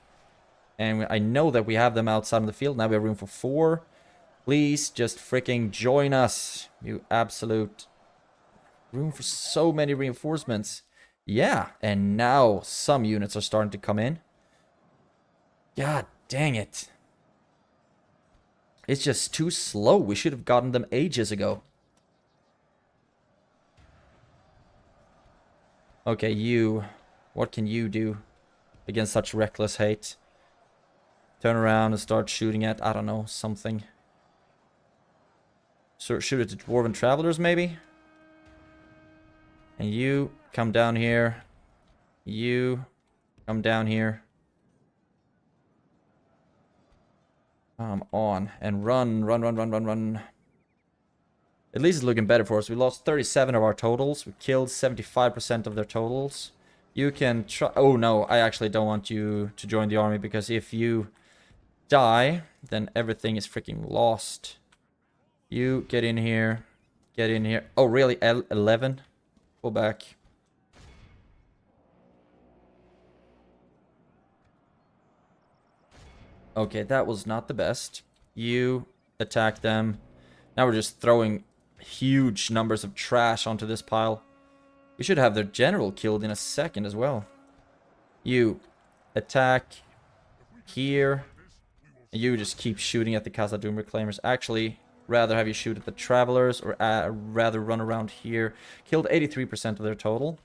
Speaker 1: And I know that we have them outside of the field. Now we have room for 4. Please just freaking join us. You absolute... Room for so many reinforcements. Yeah, and now some units are starting to come in. God dang it. It's just too slow. We should have gotten them ages ago. Okay, you. What can you do against such reckless hate? Turn around and start shooting at, I don't know, something. So shoot at the Dwarven Travelers, maybe? And you, come down here. You, come down here. Come on, and run, run, run, run, run, run. At least it's looking better for us. We lost 37 of our totals. We killed 75% of their totals. You can try... Oh, no, I actually don't want you to join the army, because if you... die, then everything is freaking lost. You get in here. Get in here. Oh, really? 11? Pull back. Okay, that was not the best. You attack them. Now we're just throwing huge numbers of trash onto this pile. We should have their general killed in a second as well. You attack here. You just keep shooting at the Khazad-dûm reclaimers. Actually, rather have you shoot at the travelers or rather run around here. Killed 83% of their total.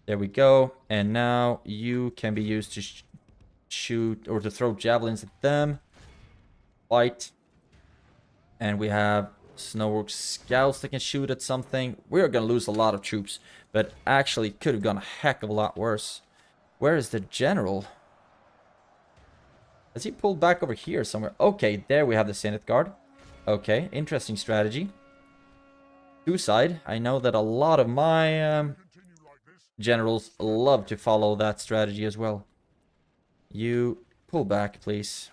Speaker 1: There we go. And now you can be used to shoot or to throw javelins at them. Fight. And we have Snow Orc scouts that can shoot at something. We're going to lose a lot of troops. But actually, it could have gone a heck of a lot worse. Where is the general? Has he pulled back over here somewhere? Okay, there we have the Zenith Guard. Okay, interesting strategy. Suicide. I know that a lot of my generals love to follow that strategy as well. You pull back, please.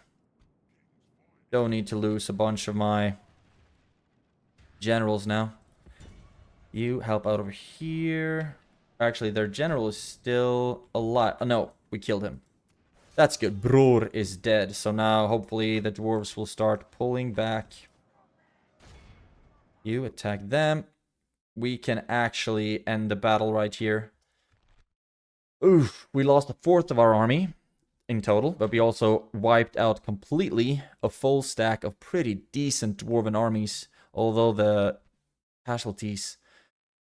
Speaker 1: Don't need to lose a bunch of my generals now. You help out over here. Actually, their general is still alive. Oh, no, we killed him. That's good. Bror is dead. So now, hopefully, the dwarves will start pulling back. You attack them. We can actually end the battle right here. Oof, we lost a fourth of our army in total, but we also wiped out completely a full stack of pretty decent dwarven armies. Although the casualties,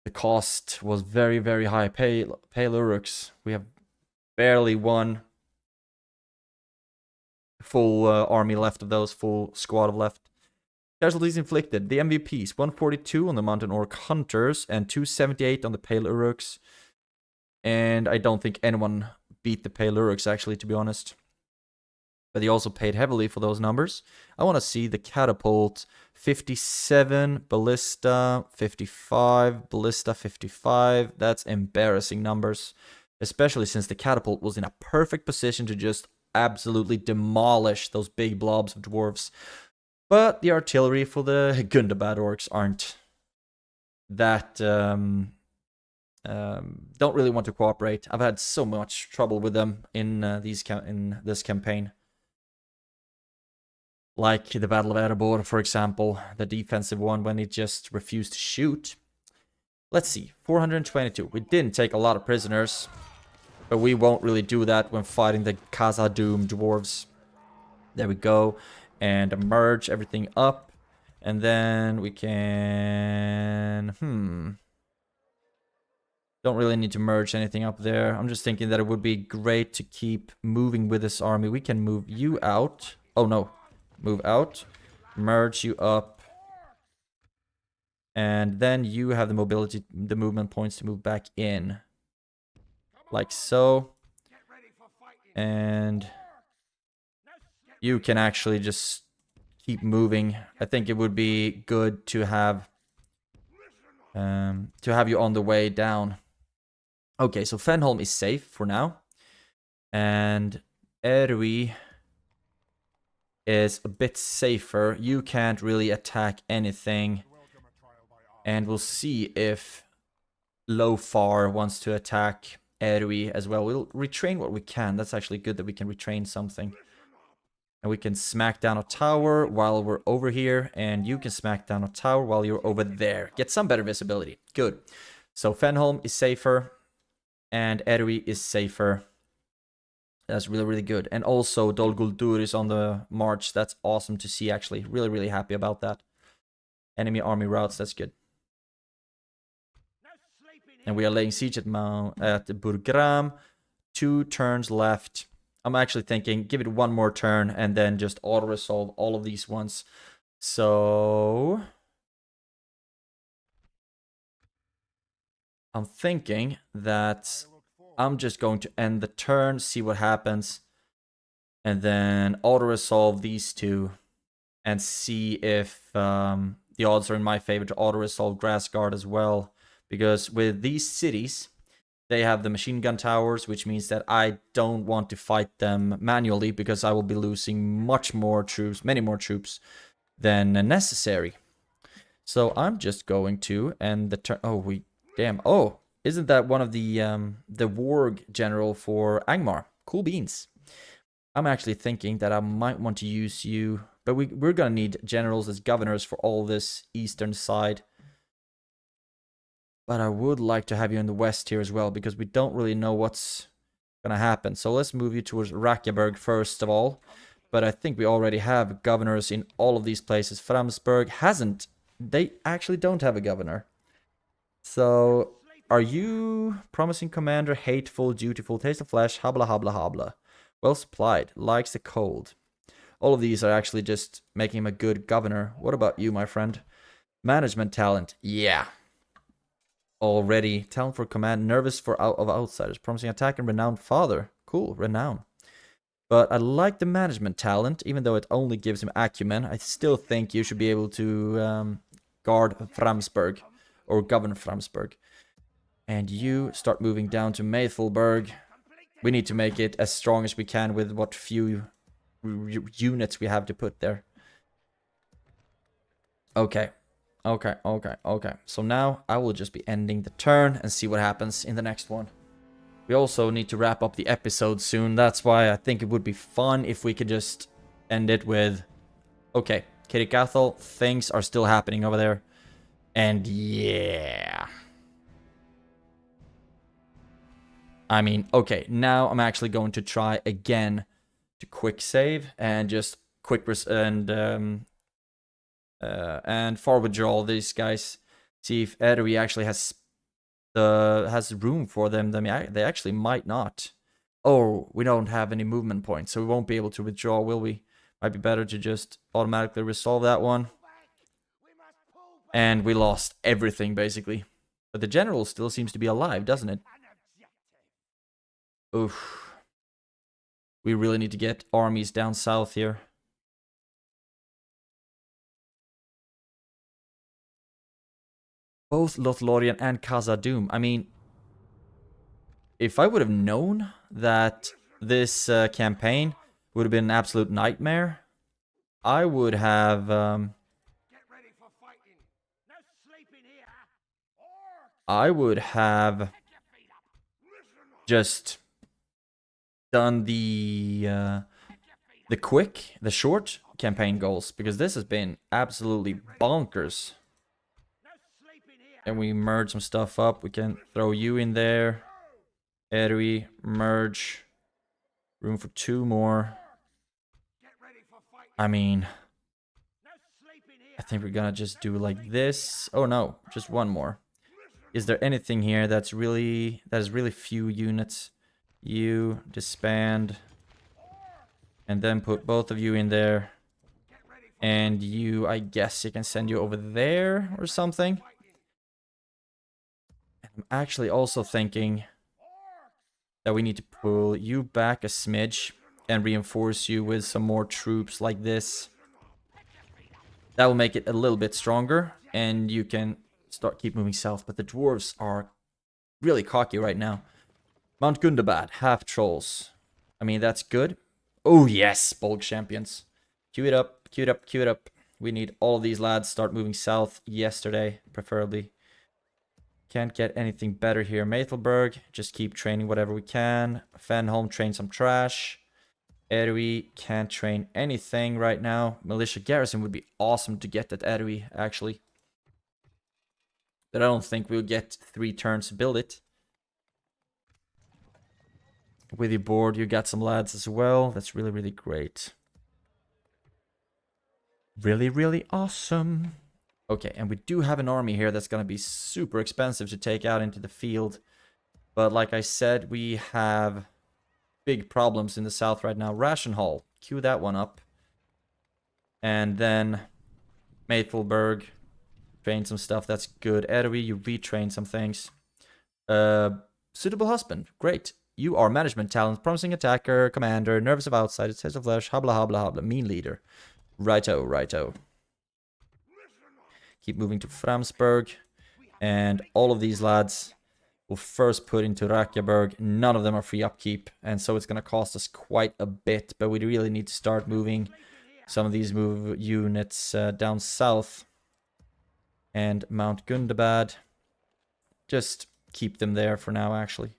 Speaker 1: the cost was very, very high. Pale Uruks, we have barely one full army left of those, full squad of left. Casualties inflicted. The MVPs, 142 on the Mountain Orc Hunters and 278 on the Pale Uruks. And I don't think anyone beat the Pale Uruks, actually, to be honest. But they also paid heavily for those numbers. I want to see the catapult. 57, ballista, 55, ballista, 55. That's embarrassing numbers. Especially since the catapult was in a perfect position to just absolutely demolish those big blobs of dwarves. But the artillery for the Gundabad orcs aren't that... don't really want to cooperate. I've had so much trouble with them in this campaign. Like the Battle of Erebor, for example, the defensive one when it just refused to shoot. Let's see, 422. We didn't take a lot of prisoners, but we won't really do that when fighting the Khazad-dûm dwarves. There we go, and merge everything up, and then we can... Don't really need to merge anything up there. I'm just thinking that it would be great to keep moving with this army. We can move you out. Oh, no. Move out. Merge you up. And then you have the mobility, the movement points to move back in. Like so. And you can actually just keep moving. I think it would be good to have you on the way down. Okay, so Fenholm is safe for now. And Erwi is a bit safer. You can't really attack anything. And we'll see if Lofar wants to attack Erwi as well. We'll retrain what we can. That's actually good that we can retrain something. And we can smack down a tower while we're over here. And you can smack down a tower while you're over there. Get some better visibility. Good. So Fenholm is safer. And Erwi is safer. That's really, really good. And also Dol Guldur is on the march. That's awesome to see, actually. Really, really happy about that. Enemy army routes, that's good. And we are laying siege at Burgram. 2 turns left. I'm actually thinking, give it one more turn and then just auto-resolve all of these ones. So... I'm thinking that I'm just going to end the turn, see what happens, and then auto-resolve these 2 and see if the odds are in my favor to auto-resolve Grassguard as well. Because with these cities, they have the machine gun towers, which means that I don't want to fight them manually because I will be losing much more troops, many more troops than necessary. So I'm just going to end the turn. Oh, damn. Oh, isn't that one of the warg general for Angmar? Cool beans. I'm actually thinking that I might want to use you, but we're gonna need generals as governors for all this eastern side. But I would like to have you in the west here as well, because we don't really know what's gonna happen. So let's move you towards Rakyaberg first of all. but I think we already have governors in all of these places. Framsburg hasn't. They actually don't have a governor. So, are you promising commander, hateful, dutiful, taste of flesh, habla habla habla. Well supplied, likes the cold. All of these are actually just making him a good governor. What about you, my friend? Management talent, yeah. Already. Talent for command, nervous for of outsiders. Promising attack and renowned father. Cool, renown. But I like the management talent, even though it only gives him acumen. I still think you should be able to guard Framsburg, or govern Framsburg. And you start moving down to Maythelberg. We need to make it as strong as we can with what few units we have to put there. Okay. So now I will just be ending the turn and see what happens in the next one. We also need to wrap up the episode soon. That's why I think it would be fun if we could just end it with... Okay, Kirikathal, things are still happening over there. And yeah... I mean, okay, now I'm actually going to try again to quick save and just quick and forward draw these guys. See if Edoe actually has room for them. They actually might not. Oh, we don't have any movement points, so we won't be able to withdraw, will we? Might be better to just automatically resolve that one. And we lost everything, basically. But the general still seems to be alive, doesn't it? Oof. We really need to get armies down south here. Both Lothlorien and Khazad-dûm. I mean, if I would have known that this campaign would have been an absolute nightmare, I would have... I would have just done the short campaign goals, because this has been absolutely bonkers. And we merge some stuff up. We can throw you in there. Edoe, merge. Room for 2 more. I mean, I think we're gonna just do like this. Oh no, just 1 more. Is there anything here that is really few units? You disband, and then put both of you in there, and you, I guess you can send you over there or something. I'm actually also thinking that we need to pull you back a smidge and reinforce you with some more troops like this. That will make it a little bit stronger, and you can keep moving south. But the dwarves are really cocky right now. Mount Gundabad, half trolls. I mean, that's good. Oh, yes, Bolg champions. Queue it up, queue it up, queue it up. We need all of these lads start moving south yesterday, preferably. Can't get anything better here. Maythelberg, just keep training whatever we can. Fenholm, train some trash. Edoe can't train anything right now. Militia garrison would be awesome to get at Edoe, actually. But I don't think we'll get 3 turns to build it. With your board, you got some lads as well. That's really, really great. Really, really awesome. Okay, and we do have an army here that's going to be super expensive to take out into the field. But like I said, we have big problems in the south right now. Ration Hall, queue that one up. And then Maythelberg, train some stuff, that's good. Edoe, you retrain some things. Suitable husband, great. You are management talent, promising attacker, commander, nervous of outsiders, taste of flesh, habla habla habla, mean leader. Righto, righto. Keep moving to Framsburg. And all of these lads will first put into Rakjaberg. None of them are free upkeep, and so it's going to cost us quite a bit, but we really need to start moving some of these units down south. And Mount Gundabad. Just keep them there for now, actually.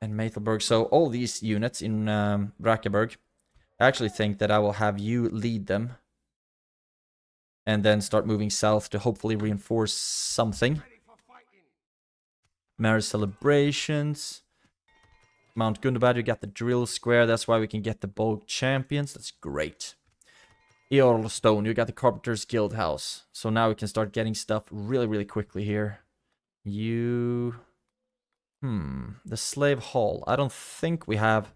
Speaker 1: And Maythelberg. So all these units in Rakjaberg, I actually think that I will have you lead them. And then start moving south to hopefully reinforce something. Marriage celebrations. Mount Gundabad, you got the drill square. That's why we can get the Bolg champions. That's great. Earlstone, you got the Carpenter's Guild House. So now we can start getting stuff really, really quickly here. You... the Slave Hall. I don't think we have...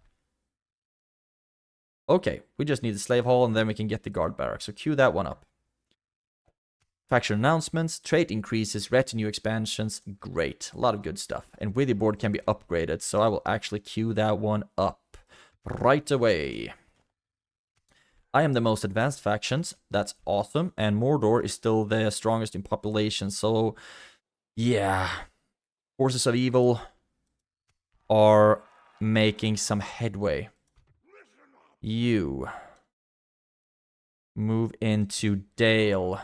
Speaker 1: Okay, we just need the Slave Hall and then we can get the Guard Barracks. So cue that one up. Faction announcements, trait increases, retinue expansions. Great. A lot of good stuff. And Withy board can be upgraded. So I will actually cue that one up right away. I am the most advanced factions. That's awesome. And Mordor is still the strongest in population. So, yeah. Forces of Evil are making some headway. You move into Dale,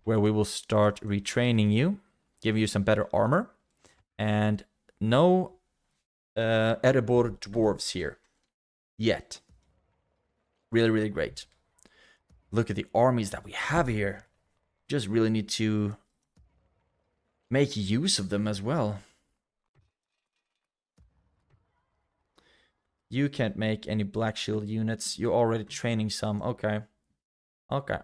Speaker 1: where we will start retraining you, give you some better armor. And no Erebor dwarves here yet. Really, really great. Look at the armies that we have here. Just really need to make use of them as well. You can't make any Black Shield units. You're already training some. Okay. Okay.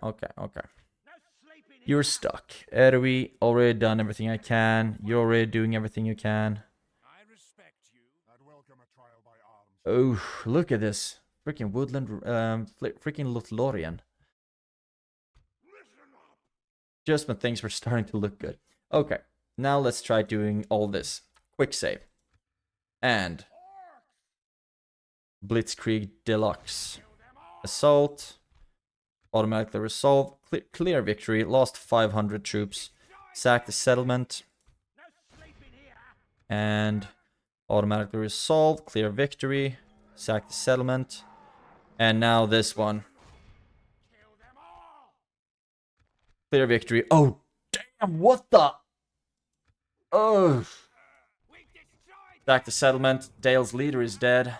Speaker 1: You're stuck. Erwi, already done everything I can. You're already doing everything you can. Oh, look at this. Freaking woodland, freaking Lothlorien. Just when things were starting to look good. Okay, now let's try doing all this. Quick save. And Blitzkrieg Deluxe. Assault. Automatically resolve. Clear victory. Lost 500 troops. Sack the settlement. And automatically resolve. Clear victory. Sack the settlement. And now this one. Clear victory. Oh, damn, what the? Oh. Sack the settlement. Dale's leader is dead.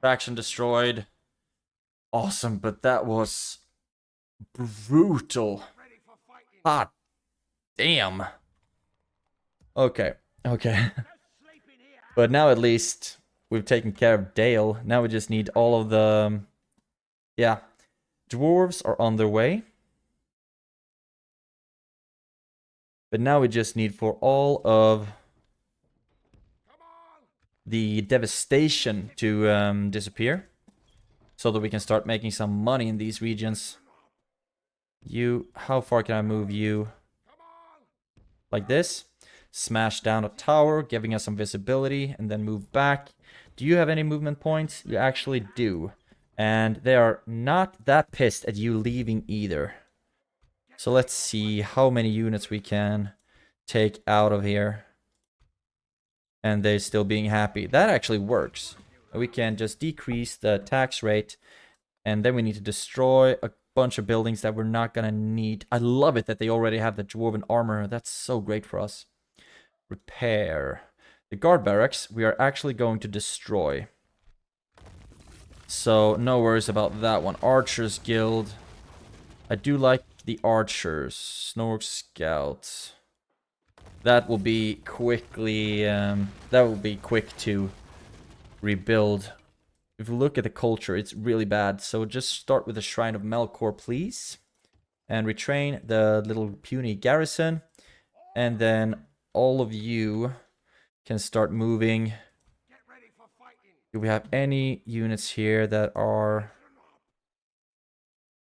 Speaker 1: Faction destroyed. Awesome, but that was brutal. Ah, damn. Okay. But now at least we've taken care of Dale. Now we just need all of the... Yeah. Dwarves are on their way. But now we just need for all of the devastation to disappear. So that we can start making some money in these regions. How far can I move you? Like this. Smash down a tower, giving us some visibility, and then move back. Do you have any movement points? You actually do. And they are not that pissed at you leaving either. So let's see how many units we can take out of here. And they're still being happy. That actually works. We can just decrease the tax rate. And then we need to destroy a bunch of buildings that we're not going to need. I love it that they already have the dwarven armor. That's so great for us. Repair. The guard barracks we are actually going to destroy. So no worries about that one. Archers Guild. I do like the archers. Snork Scouts. That will be quickly... that will be quick to rebuild. If you look at the culture, it's really bad. So just start with the Shrine of Melkor, please. And retrain the little puny garrison. And then all of you can start moving. Do we have any units here that are...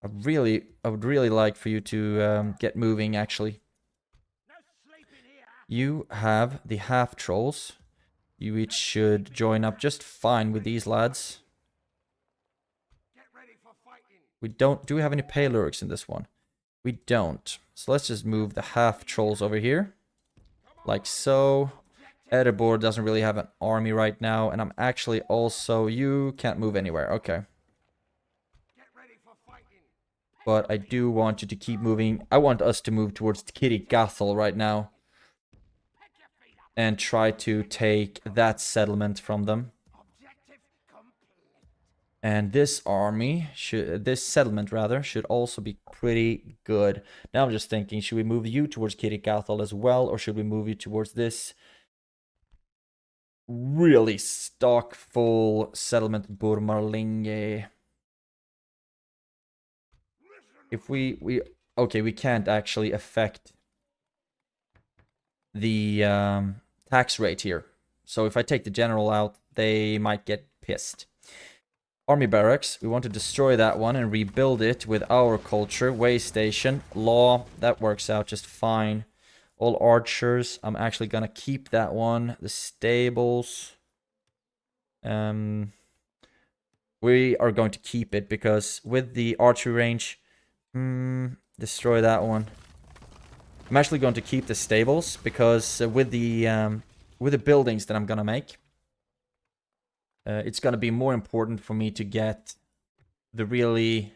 Speaker 1: I would really like for you to get moving, actually. You have the half-trolls. You each should join up just fine with these lads. We don't... Do we have any pale orcs in this one? We don't. So let's just move the half-trolls over here. Like so. Erebor doesn't really have an army right now. And I'm actually also... You can't move anywhere. Okay. But I do want you to keep moving. I want us to move towards Kiri Gathel right now. And try to take that settlement from them. And this army, this settlement rather, should also be pretty good. Now I'm just thinking, should we move you towards Kiri Gathel as well? Or should we move you towards this? really stock full settlement Burmarlinge. If we okay, we can't actually affect the tax rate here. So if I take the general out, they might get pissed. Army barracks, we want to destroy that one and rebuild it with our culture. Way station, law, that works out just fine. All archers, I'm actually gonna keep that one. The stables, we are going to keep it because with the archery range, destroy that one. I'm actually going to keep the stables because with the buildings that I'm gonna make, it's gonna be more important for me to get the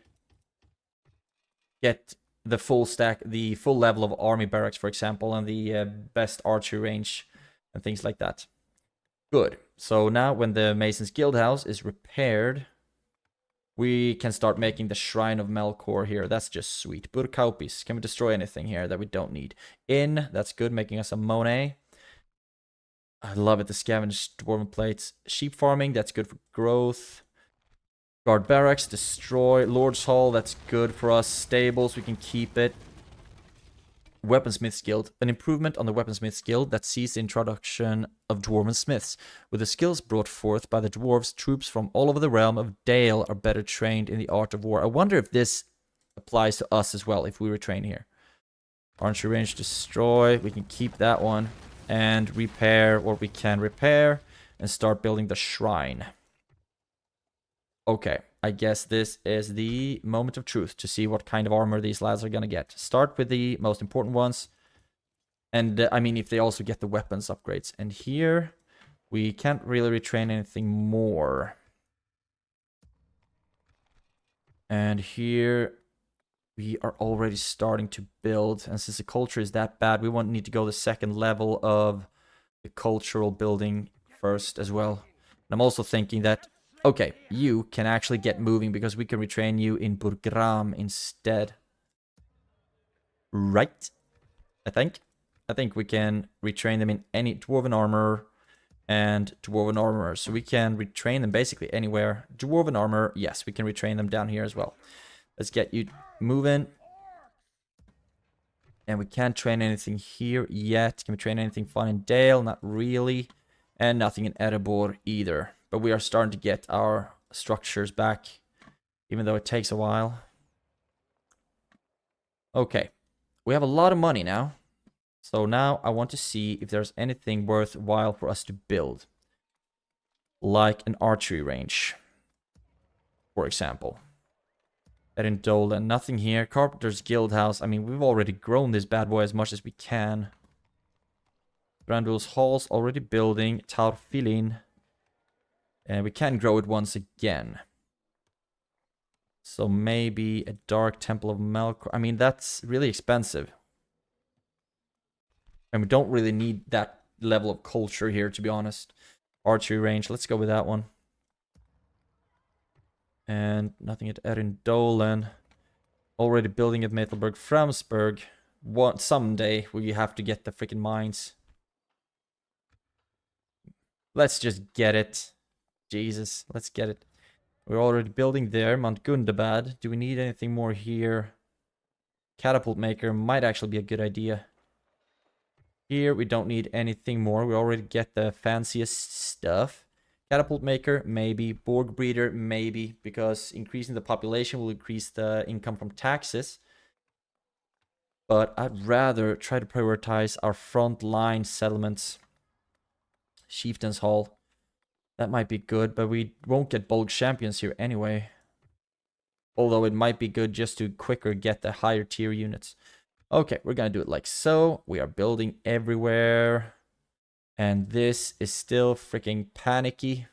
Speaker 1: full stack, the full level of army barracks, for example, and the best archery range and things like that. Good. So now when the Mason's Guild House is repaired, we can start making the Shrine of Melkor here. That's just sweet. Burkaupis. Can we destroy anything here that we don't need? Inn. That's good, making us a Monet. I love it, the scavenged dwarven plates. Sheep farming. That's good for growth. Guard barracks. Destroy. Lord's Hall. That's good for us. Stables. We can keep it. Weaponsmith's Guild. An improvement on the Weaponsmith's Guild that sees the introduction of dwarven smiths. With the skills brought forth by the dwarves, troops from all over the realm of Dale are better trained in the art of war. I wonder if this applies to us as well, if we were trained here. Archery range, destroy. We can keep that one. And repair what we can repair. And start building the shrine. Okay, I guess this is the moment of truth to see what kind of armor these lads are gonna get. Start with the most important ones. And, I mean, if they also get the weapons upgrades. And here, we can't really retrain anything more. And here, we are already starting to build. And since the culture is that bad, we won't need to go the second level of the cultural building first as well. And I'm also thinking that, okay, you can actually get moving because we can retrain you in Burgram instead. Right? I think we can retrain them in any Dwarven Armor and Dwarven Armor. So we can retrain them basically anywhere. Dwarven Armor, yes, we can retrain them down here as well. Let's get you moving. And we can't train anything here yet. Can we train anything fun in Dale? Not really. And nothing in Erebor either. But we are starting to get our structures back, even though it takes a while. Okay. We have a lot of money now. So now I want to see if there's anything worthwhile for us to build. Like an archery range, for example. Erin Dolan, nothing here. Carpenter's Guild House. I mean, we've already grown this bad boy as much as we can. Brandul's Hall's already building. Taurfilin. And we can grow it once again. So maybe a Dark Temple of Melkor. I mean, that's really expensive. And we don't really need that level of culture here, to be honest. Archery range. Let's go with that one. And nothing at Erin Dolan. Already building at Metalburg, Framsburg. Someday we have to get the freaking mines. Let's just get it. Jesus, let's get it. We're already building there. Mount Gundabad. Do we need anything more here? Catapult maker might actually be a good idea. Here we don't need anything more. We already get the fanciest stuff. Catapult maker, maybe. Borg breeder, maybe. Because increasing the population will increase the income from taxes. But I'd rather try to prioritize our front line settlements. Chieftain's Hall. That might be good, but we won't get Bolg champions here anyway. Although it might be good just to quicker get the higher tier units. Okay, we're gonna do it like so. We are building everywhere. And this is still freaking panicky.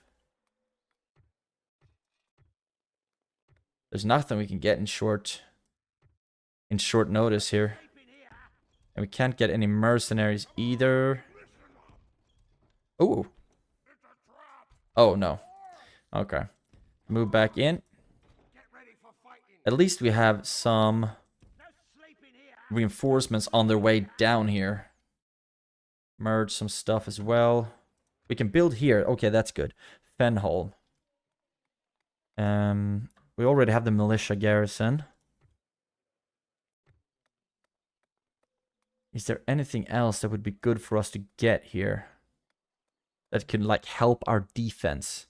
Speaker 1: There's nothing we can get in short notice here. And we can't get any mercenaries either. Ooh. Oh, no. Okay. Move back in. At least we have some reinforcements on their way down here. Merge some stuff as well. We can build here. Okay, that's good. Fenholm. We already have the militia garrison. Is there anything else that would be good for us to get here? That could, like, help our defense?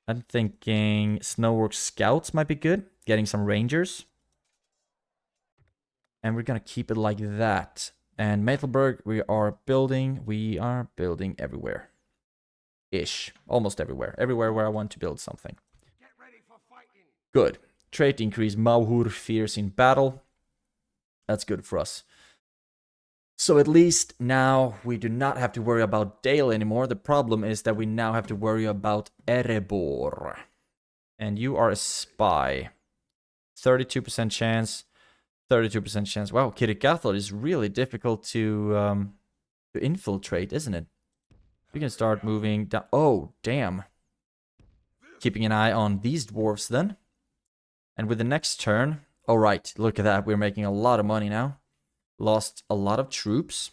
Speaker 1: I'm thinking Snowwork Scouts might be good. Getting some Rangers. And we're gonna keep it like that. And Metalburg, we are building everywhere. Ish. Almost everywhere. Everywhere where I want to build something. Good. Trait increase. Mauhur fierce in battle. That's good for us. So at least now we do not have to worry about Dale anymore. The problem is that we now have to worry about Erebor. And you are a spy. 32% chance. 32% chance. Wow, Kirikathal is really difficult to infiltrate, isn't it? We can start moving down. Oh, damn. Keeping an eye on these dwarves then. And with the next turn... Oh, right. Look at that. We're making a lot of money now. Lost a lot of troops.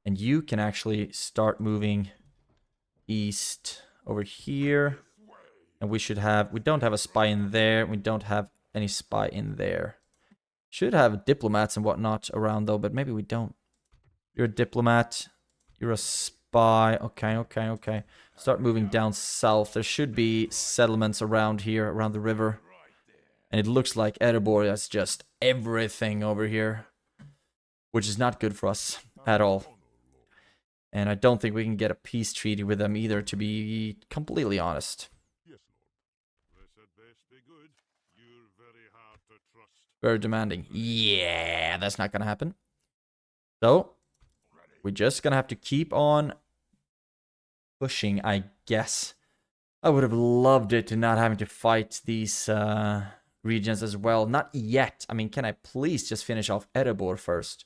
Speaker 1: And you can actually start moving east over here. And we should have... We don't have a spy in there. We don't have any spy in there. Should have diplomats and whatnot around though, but maybe we don't. You're a diplomat. You're a spy. Okay. Start moving down south. There should be settlements around here, around the river. And it looks like Erebor has just everything over here. Which is not good for us at all. And I don't think we can get a peace treaty with them either, to be completely honest. Very demanding. Yeah, that's not gonna happen. So, we're just gonna have to keep on pushing, I guess. I would have loved it to not having to fight these regions as well. Not yet. I mean, can I please just finish off Erebor first?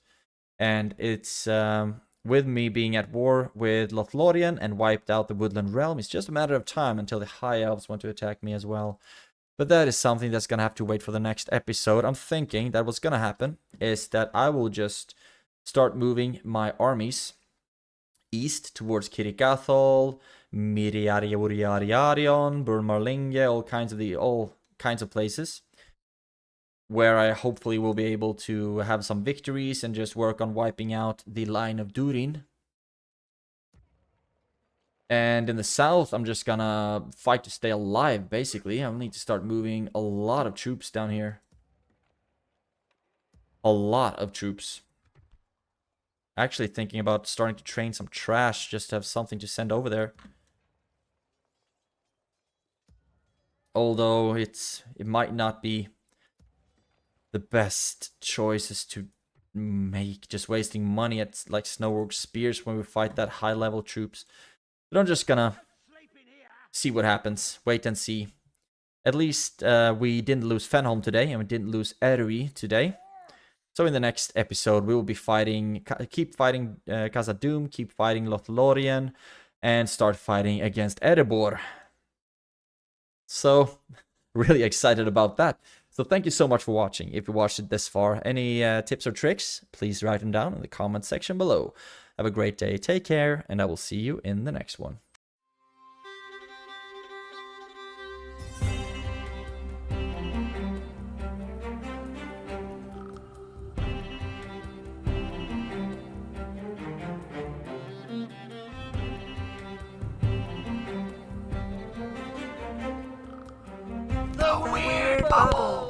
Speaker 1: And it's with me being at war with Lothlorien and wiped out the Woodland Realm. It's just a matter of time until the High Elves want to attack me as well. But that is something that's going to have to wait for the next episode. I'm thinking that what's going to happen is that I will just start moving my armies east towards Kirikathal, Miriariariarion, Burmarlinge, all kinds of places. Where I hopefully will be able to have some victories and just work on wiping out the line of Durin. And in the south, I'm just gonna fight to stay alive, basically. I'll need to start moving a lot of troops down here. A lot of troops. Actually thinking about starting to train some trash just to have something to send over there. Although it might not be the best choices to make, just wasting money at like Snowwork Spears when we fight that high level troops. But I'm just gonna see what happens. Wait and see. At least we didn't lose Fenholm today, and we didn't lose Erui today. So in the next episode, we will be fighting, keep fighting Khazad-dûm, keep fighting Lothlorien, and start fighting against Erebor. So, really excited about that. So thank you so much for watching. If you watched it this far, any tips or tricks, please write them down in the comment section below. Have a great day, take care, and I will see you in the next one.
Speaker 2: The Weird Bubble.